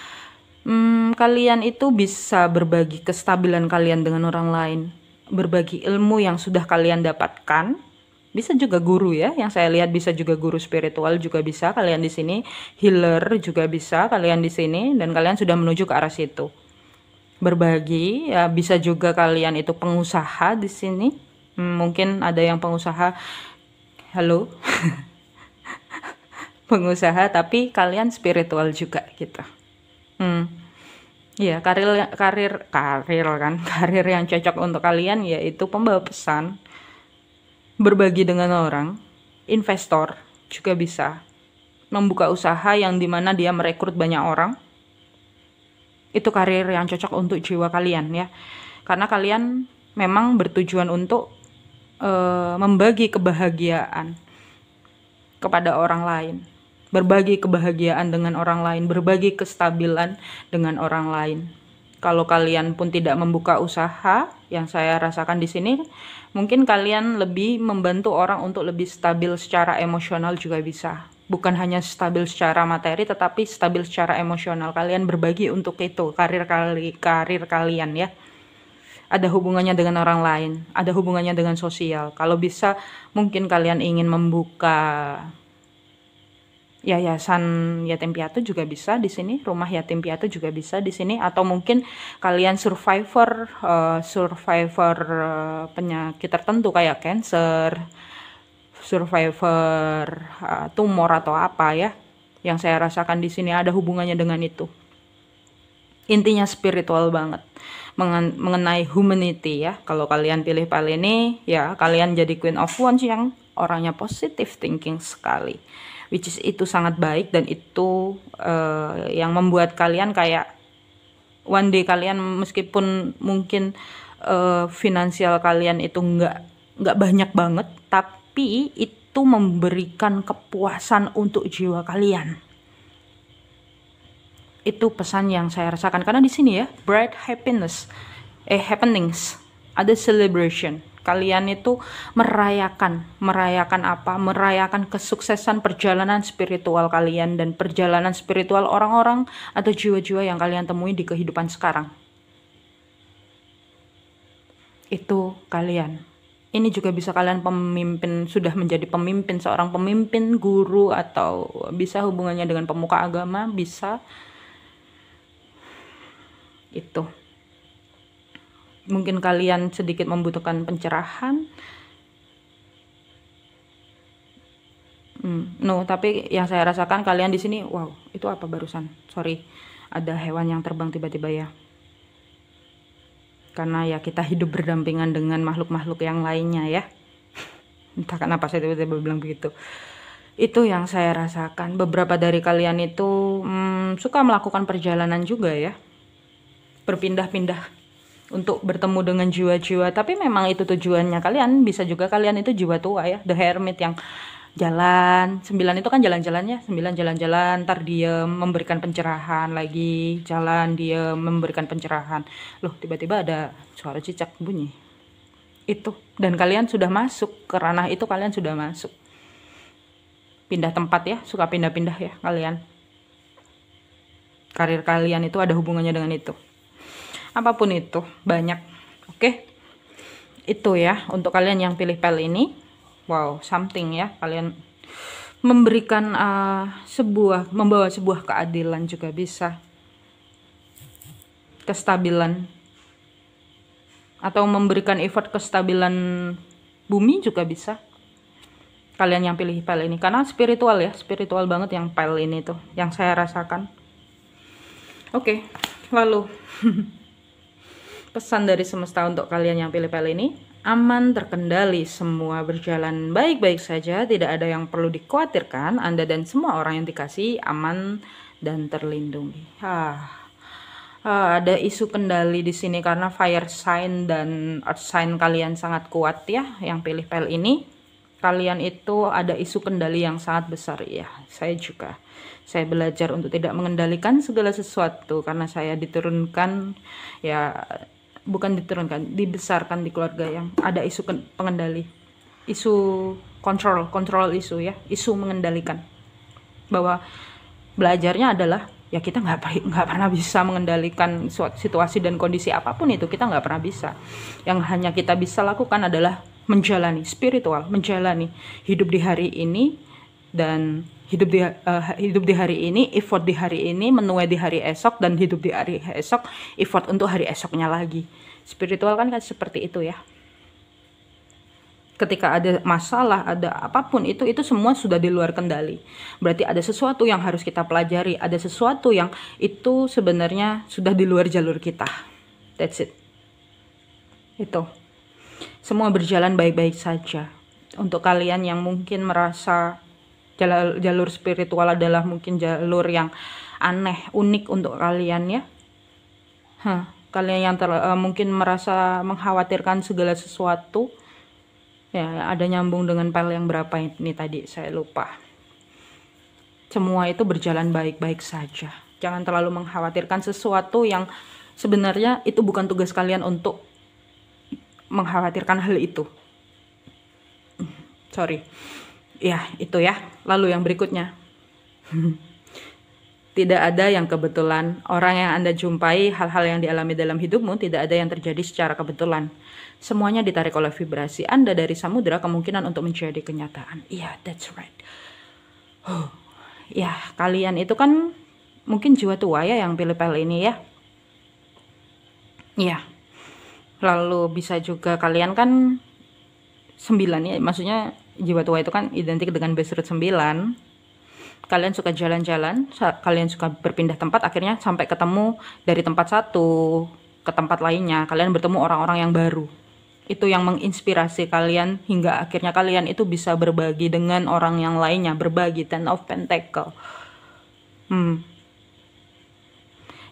kalian itu bisa berbagi kestabilan kalian dengan orang lain, berbagi ilmu yang sudah kalian dapatkan. Bisa juga guru ya, yang saya lihat bisa juga guru spiritual juga bisa kalian di sini, healer juga bisa kalian di sini, dan kalian sudah menuju ke arah situ. Berbagi ya, bisa juga kalian itu pengusaha di sini. Mungkin ada yang pengusaha, halo, pengusaha tapi kalian spiritual juga gitu. Ya, karir kan, karir yang cocok untuk kalian yaitu pembawa pesan, berbagi dengan orang, investor juga bisa, membuka usaha yang dimana dia merekrut banyak orang. Itu karir yang cocok untuk jiwa kalian ya, karena kalian memang bertujuan untuk membagi kebahagiaan kepada orang lain, berbagi kebahagiaan dengan orang lain, berbagi kestabilan dengan orang lain. Kalau kalian pun tidak membuka usaha, yang saya rasakan di sini, mungkin kalian lebih membantu orang untuk lebih stabil secara emosional juga bisa. Bukan hanya stabil secara materi, tetapi stabil secara emosional. Kalian berbagi untuk itu, karir kalian ya. Ada hubungannya dengan orang lain, ada hubungannya dengan sosial. Kalau bisa, mungkin kalian ingin membuka yayasan yatim piatu juga bisa di sini, rumah yatim piatu juga bisa di sini, atau mungkin kalian survivor penyakit tertentu kayak cancer, survivor tumor atau apa ya. Yang saya rasakan di sini ada hubungannya dengan itu. Intinya spiritual banget, mengenai humanity ya. Kalau kalian pilih pel ini ya, kalian jadi Queen of Wands yang orangnya positive thinking sekali, which is itu sangat baik, dan itu yang membuat kalian kayak one day kalian meskipun mungkin finansial kalian itu nggak banyak banget, tapi itu memberikan kepuasan untuk jiwa kalian. Itu pesan yang saya rasakan, karena di sini ya bright happenings, ada celebration. Kalian itu merayakan apa? Merayakan kesuksesan perjalanan spiritual kalian dan perjalanan spiritual orang-orang atau jiwa-jiwa yang kalian temui di kehidupan sekarang. Itu kalian. Ini juga bisa kalian pemimpin, sudah menjadi pemimpin, seorang pemimpin, guru, atau bisa hubungannya dengan pemuka agama, bisa. Itu. Mungkin kalian sedikit membutuhkan pencerahan. Tapi yang saya rasakan kalian di sini, wow, itu apa barusan? Sorry, ada hewan yang terbang tiba-tiba ya. Karena ya kita hidup berdampingan dengan makhluk-makhluk yang lainnya ya. Entah kenapa saya tiba-tiba bilang begitu. Itu yang saya rasakan. Beberapa dari kalian itu suka melakukan perjalanan juga ya, berpindah-pindah untuk bertemu dengan jiwa-jiwa. Tapi memang itu tujuannya kalian. Bisa juga kalian itu jiwa tua ya, the hermit yang jalan 9 itu kan jalan-jalannya 9 jalan-jalan, ntar dia memberikan pencerahan lagi, jalan dia memberikan pencerahan. Loh, tiba-tiba ada suara cicak bunyi itu, dan kalian sudah masuk ke ranah itu, kalian sudah masuk, pindah tempat ya, suka pindah-pindah ya kalian. Karir kalian itu ada hubungannya dengan itu, apapun itu, banyak. Oke, itu ya untuk kalian yang pilih pel ini. Wow, something ya, kalian memberikan membawa sebuah keadilan juga bisa, kestabilan, atau memberikan effort kestabilan bumi juga bisa. Kalian yang pilih pel ini, karena spiritual ya, spiritual banget yang pel ini tuh, yang saya rasakan. Oke, lalu pesan dari semesta untuk kalian yang pilih pel ini: aman, terkendali, semua berjalan baik-baik saja, tidak ada yang perlu dikhawatirkan. Anda dan semua orang yang dikasih aman dan terlindungi. Ada isu kendali di sini karena fire sign dan earth sign kalian sangat kuat ya, yang pilih pel ini. kalian itu ada isu kendali yang sangat besar ya. Saya belajar untuk tidak mengendalikan segala sesuatu karena saya diturunkan, ya bukan diturunkan, dibesarkan di keluarga yang ada isu pengendali, isu kontrol isu ya, isu mengendalikan. Bahwa belajarnya adalah ya kita nggak pernah bisa mengendalikan situasi dan kondisi apapun itu, kita nggak pernah bisa. Yang hanya kita bisa lakukan adalah menjalani spiritual, menjalani hidup di hari ini, dan hidup di hari ini, effort di hari ini, menuai di hari esok, dan hidup di hari esok, effort untuk hari esoknya lagi. Spiritual kan seperti itu ya. Ketika ada masalah, ada apapun itu semua sudah di luar kendali. Berarti ada sesuatu yang harus kita pelajari, ada sesuatu yang itu sebenarnya sudah di luar jalur kita. That's it. Itu. Semua berjalan baik-baik saja. Untuk kalian yang mungkin merasa jalur spiritual adalah mungkin jalur yang aneh, unik untuk kalian ya. Kalian yang mungkin merasa mengkhawatirkan segala sesuatu. Ya, ada nyambung dengan file yang berapa ini tadi, saya lupa. Semua itu berjalan baik-baik saja. Jangan terlalu mengkhawatirkan sesuatu yang sebenarnya itu bukan tugas kalian untuk mengkhawatirkan hal itu. Sorry. Ya, itu ya. Lalu yang berikutnya. Tidak ada yang kebetulan. Orang yang Anda jumpai, hal-hal yang dialami dalam hidupmu, tidak ada yang terjadi secara kebetulan. Semuanya ditarik oleh vibrasi Anda dari samudera, kemungkinan untuk menjadi kenyataan. Iya, that's right. Ya, kalian itu kan mungkin jiwa tua ya yang pilih pel ini ya. Iya. Lalu bisa juga kalian kan 9 ya, maksudnya jiwa tua itu kan identik dengan base root 9. Kalian suka jalan-jalan, kalian suka berpindah tempat, akhirnya sampai ketemu dari tempat satu ke tempat lainnya, kalian bertemu orang-orang yang baru. Itu yang menginspirasi kalian hingga akhirnya kalian itu bisa berbagi dengan orang yang lainnya, berbagi Ten of Pentacle.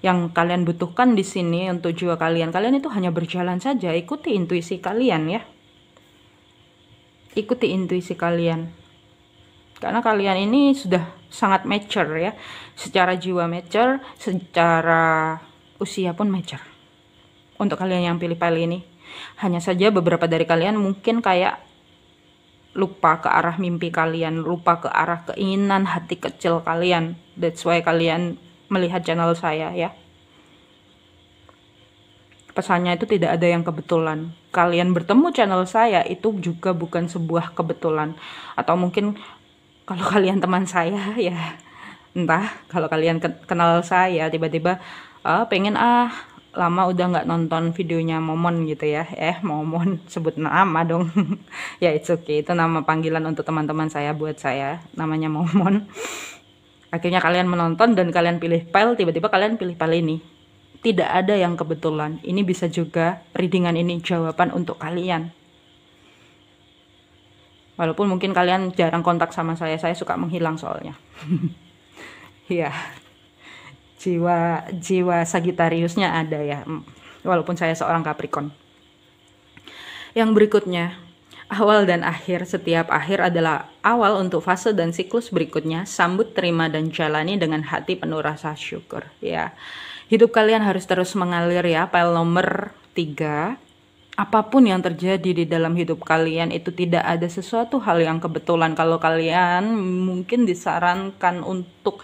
Yang kalian butuhkan di sini untuk jiwa kalian itu hanya berjalan saja, ikuti intuisi kalian ya. Ikuti intuisi kalian. Karena kalian ini sudah sangat mature ya. Secara jiwa mature, secara usia pun mature. Untuk kalian yang pilih file ini. Hanya saja beberapa dari kalian mungkin kayak lupa ke arah mimpi kalian, lupa ke arah keinginan hati kecil kalian. That's why kalian melihat channel saya ya. Pesannya itu tidak ada yang kebetulan. Kalian bertemu channel saya itu juga bukan sebuah kebetulan. Atau mungkin kalau kalian teman saya ya, entah kalau kalian kenal saya tiba-tiba pengen lama udah nggak nonton videonya Momon gitu ya. Momon, sebut nama dong. Ya it's okay, itu nama panggilan untuk teman-teman saya, buat saya namanya Momon. Akhirnya kalian menonton dan kalian pilih file, tiba-tiba kalian pilih file ini. Tidak ada yang kebetulan. Ini bisa juga readingan ini jawaban untuk kalian. Walaupun mungkin kalian jarang kontak sama saya suka menghilang soalnya. Iya. Jiwa Sagittariusnya ada ya, walaupun saya seorang Capricorn. Yang berikutnya, awal dan akhir. Setiap akhir adalah awal untuk fase dan siklus berikutnya. Sambut, terima, dan jalani dengan hati penuh rasa syukur ya. Hidup kalian harus terus mengalir ya. File nomor 3. Apapun yang terjadi di dalam hidup kalian itu tidak ada sesuatu hal yang kebetulan. Kalau kalian mungkin disarankan untuk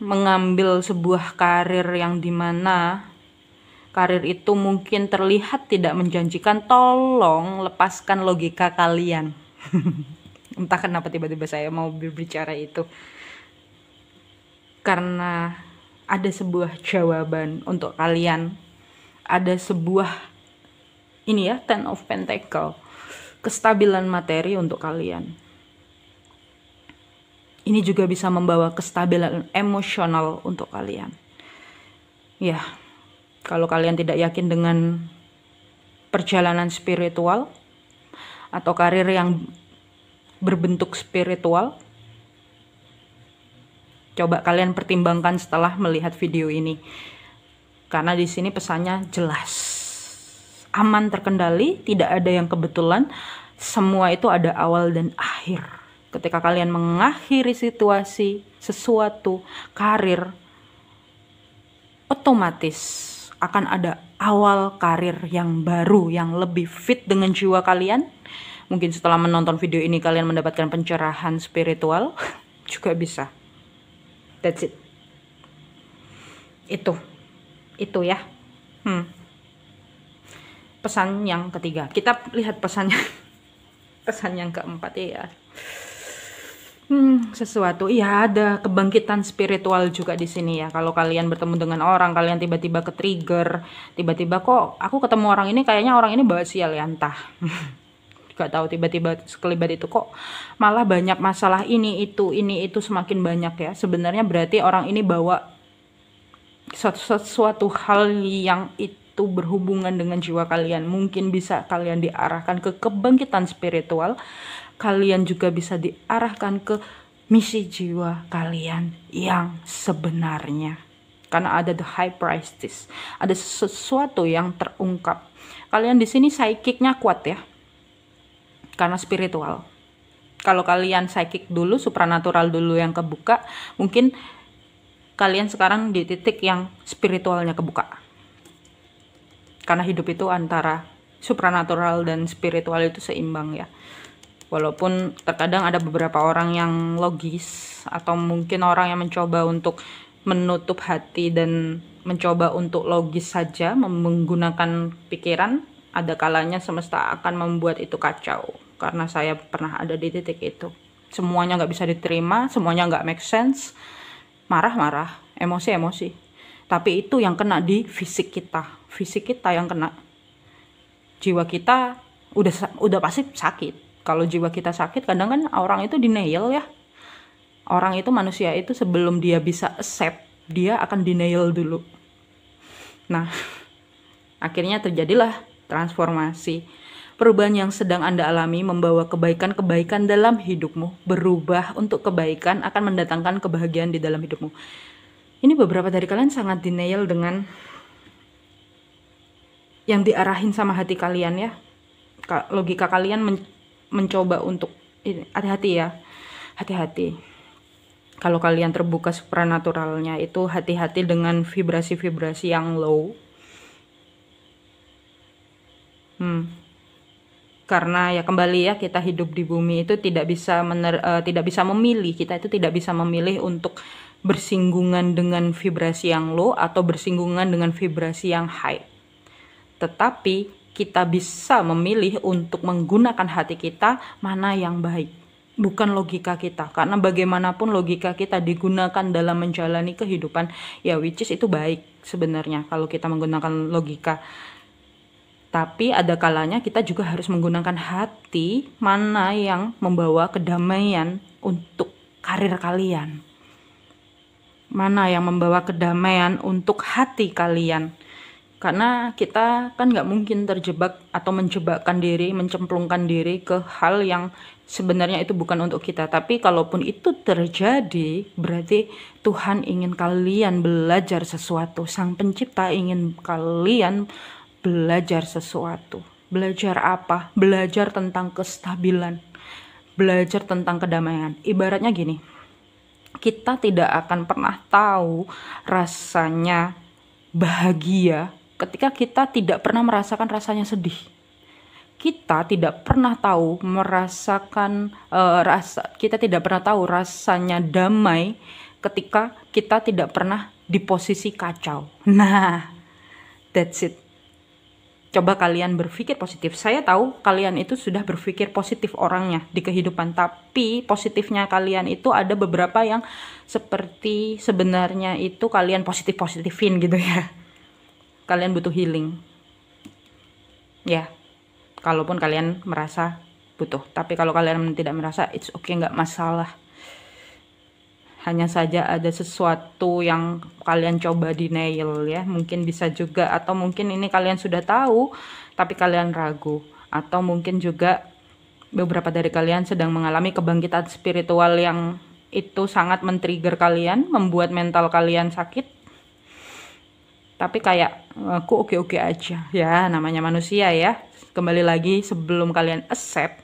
mengambil sebuah karir yang dimana karir itu mungkin terlihat tidak menjanjikan, tolong lepaskan logika kalian. Entah kenapa tiba-tiba saya mau berbicara itu, karena ada sebuah jawaban untuk kalian. Ada sebuah ini ya, Ten of Pentacle, kestabilan materi untuk kalian. Ini juga bisa membawa kestabilan emosional untuk kalian. Ya, kalau kalian tidak yakin dengan perjalanan spiritual atau karir yang berbentuk spiritual, coba kalian pertimbangkan setelah melihat video ini. Karena di sini pesannya jelas. Aman, terkendali, tidak ada yang kebetulan. semua itu ada awal dan akhir. Ketika kalian mengakhiri situasi, sesuatu, karir, otomatis akan ada awal karir yang baru, yang lebih fit dengan jiwa kalian. Mungkin setelah menonton video ini kalian mendapatkan pencerahan spiritual, juga bisa. That's it. Itu ya. Pesan yang ketiga. Kita lihat pesannya. Pesan yang keempat ya. Sesuatu, ya ada kebangkitan spiritual juga di sini ya. Kalau kalian bertemu dengan orang, kalian tiba-tiba ke-trigger, tiba-tiba kok aku ketemu orang ini, kayaknya orang ini bawa sial ya, entah. Gak tahu, tiba-tiba sekelibat itu kok malah banyak masalah ini itu semakin banyak ya. Sebenarnya berarti orang ini bawa sesuatu hal yang itu berhubungan dengan jiwa kalian. Mungkin bisa kalian diarahkan ke kebangkitan spiritual. Kalian juga bisa diarahkan ke misi jiwa kalian yang sebenarnya. Karena ada the high priestess, ada sesuatu yang terungkap. Kalian di sini psychic-nya kuat ya, karena spiritual. Kalau kalian psychic dulu, supranatural dulu yang kebuka, mungkin kalian sekarang di titik yang spiritualnya kebuka. Karena hidup itu antara supranatural dan spiritual itu seimbang ya. Walaupun terkadang ada beberapa orang yang logis, atau mungkin orang yang mencoba untuk menutup hati dan mencoba untuk logis saja menggunakan pikiran, ada kalanya semesta akan membuat itu kacau. Karena saya pernah ada di titik itu. Semuanya nggak bisa diterima, semuanya nggak make sense, marah-marah, emosi-emosi. Tapi itu yang kena di fisik kita yang kena. Jiwa kita udah pasti sakit. Kalau jiwa kita sakit, kadang kan orang itu denial ya. Orang itu, manusia itu sebelum dia bisa accept, dia akan denial dulu. Nah, akhirnya terjadilah transformasi. Perubahan yang sedang Anda alami membawa kebaikan-kebaikan dalam hidupmu. Berubah untuk kebaikan akan mendatangkan kebahagiaan di dalam hidupmu. Ini beberapa dari kalian sangat denial dengan yang diarahin sama hati kalian ya. Logika kalian mencoba untuk hati-hati ya, hati-hati. Kalau kalian terbuka supranaturalnya itu hati-hati dengan vibrasi-vibrasi yang low. Karena ya kembali ya, kita hidup di bumi itu tidak bisa memilih. Kita itu tidak bisa memilih untuk bersinggungan dengan vibrasi yang low atau bersinggungan dengan vibrasi yang high. Tetapi kita bisa memilih untuk menggunakan hati kita mana yang baik, bukan logika kita. Karena bagaimanapun logika kita digunakan dalam menjalani kehidupan, ya which is itu baik sebenarnya kalau kita menggunakan logika. Tapi ada kalanya kita juga harus menggunakan hati, mana yang membawa kedamaian untuk karir kalian, mana yang membawa kedamaian untuk hati kalian. Karena kita kan nggak mungkin terjebak atau mencemplungkan diri ke hal yang sebenarnya itu bukan untuk kita. Tapi kalaupun itu terjadi, berarti Tuhan ingin kalian belajar sesuatu. Sang Pencipta ingin kalian belajar sesuatu. Belajar apa? Belajar tentang kestabilan. Belajar tentang kedamaian. Ibaratnya gini, kita tidak akan pernah tahu rasanya bahagia ketika kita tidak pernah merasakan rasanya sedih. Kita tidak pernah tahu kita tidak pernah tahu rasanya damai ketika kita tidak pernah di posisi kacau. Nah, that's it. Coba kalian berpikir positif. Saya tahu kalian itu sudah berpikir positif orangnya di kehidupan, tapi positifnya kalian itu ada beberapa yang seperti sebenarnya itu kalian positifin gitu ya. Kalian butuh healing ya, kalaupun kalian merasa butuh. Tapi kalau kalian tidak merasa, it's okay, nggak masalah. Hanya saja ada sesuatu yang kalian coba denial ya, mungkin bisa juga, atau mungkin ini kalian sudah tahu tapi kalian ragu, atau mungkin juga beberapa dari kalian sedang mengalami kebangkitan spiritual yang itu sangat men-trigger kalian, membuat mental kalian sakit. Tapi kayak aku oke-oke aja ya, namanya manusia ya. Kembali lagi, sebelum kalian accept,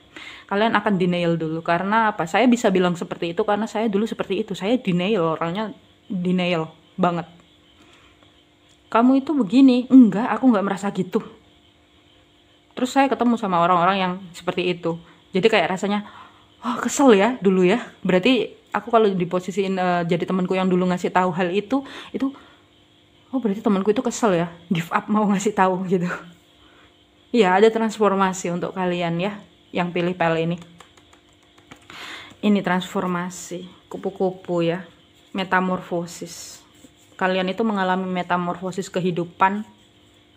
Kalian akan denial dulu. Karena apa? Saya bisa bilang seperti itu karena saya dulu seperti itu. Saya denial, orangnya denial banget. Kamu itu begini. Enggak, aku nggak merasa gitu. Terus saya ketemu sama orang-orang yang seperti itu. Jadi kayak rasanya, oh kesel ya dulu ya. Berarti aku kalau diposisiin jadi temanku yang dulu ngasih tahu hal itu, oh berarti temanku itu kesel ya, give up mau ngasih tahu gitu. Iya, ada transformasi untuk kalian ya, yang pilih pel ini. Ini transformasi, kupu-kupu ya, metamorfosis. Kalian itu mengalami metamorfosis kehidupan,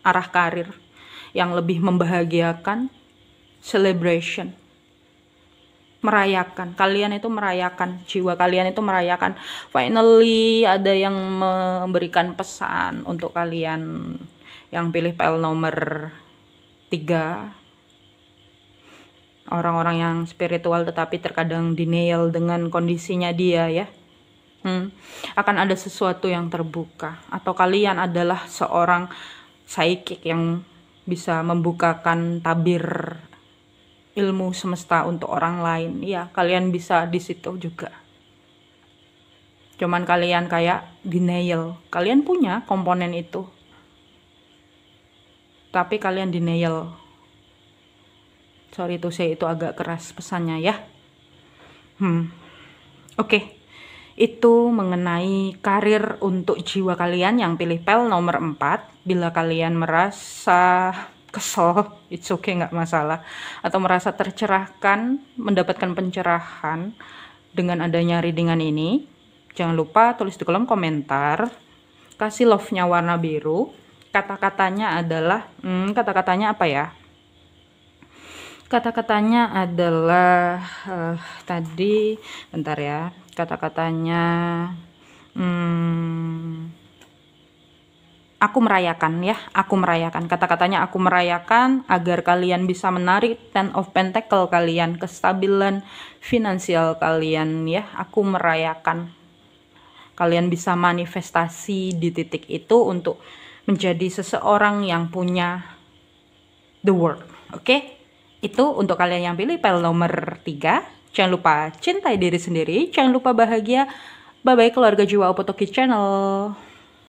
arah karir, yang lebih membahagiakan, celebration. Merayakan, kalian itu merayakan, jiwa kalian itu merayakan. Finally ada yang memberikan pesan untuk kalian yang pilih PL nomor 3. Orang-orang yang spiritual tetapi terkadang denial dengan kondisinya dia ya. Akan ada sesuatu yang terbuka. Atau kalian adalah seorang psychic yang bisa membukakan tabir ilmu semesta untuk orang lain. Ya, kalian bisa di situ juga. Cuman kalian kayak denial. Kalian punya komponen itu. Tapi kalian denial. Sorry to say, itu agak keras pesannya ya. Oke. Itu mengenai karir untuk jiwa kalian yang pilih pel nomor 4. Bila kalian merasa kesel, it's okay, nggak masalah. Atau merasa tercerahkan, mendapatkan pencerahan dengan adanya readingan ini, jangan lupa tulis di kolom komentar. Kasih love-nya warna biru. Kata-katanya adalah, kata-katanya apa ya? Kata-katanya adalah tadi, bentar ya. Kata-katanya, aku merayakan ya. Aku merayakan. Kata-katanya aku merayakan agar kalian bisa menarik Ten of Pentacle kalian, kestabilan finansial kalian ya. Aku merayakan. Kalian bisa manifestasi di titik itu untuk menjadi seseorang yang punya the world. Oke? Itu untuk kalian yang pilih pel nomor 3. Jangan lupa cintai diri sendiri. Jangan lupa bahagia. Bye-bye keluarga jiwa Opotoki Channel.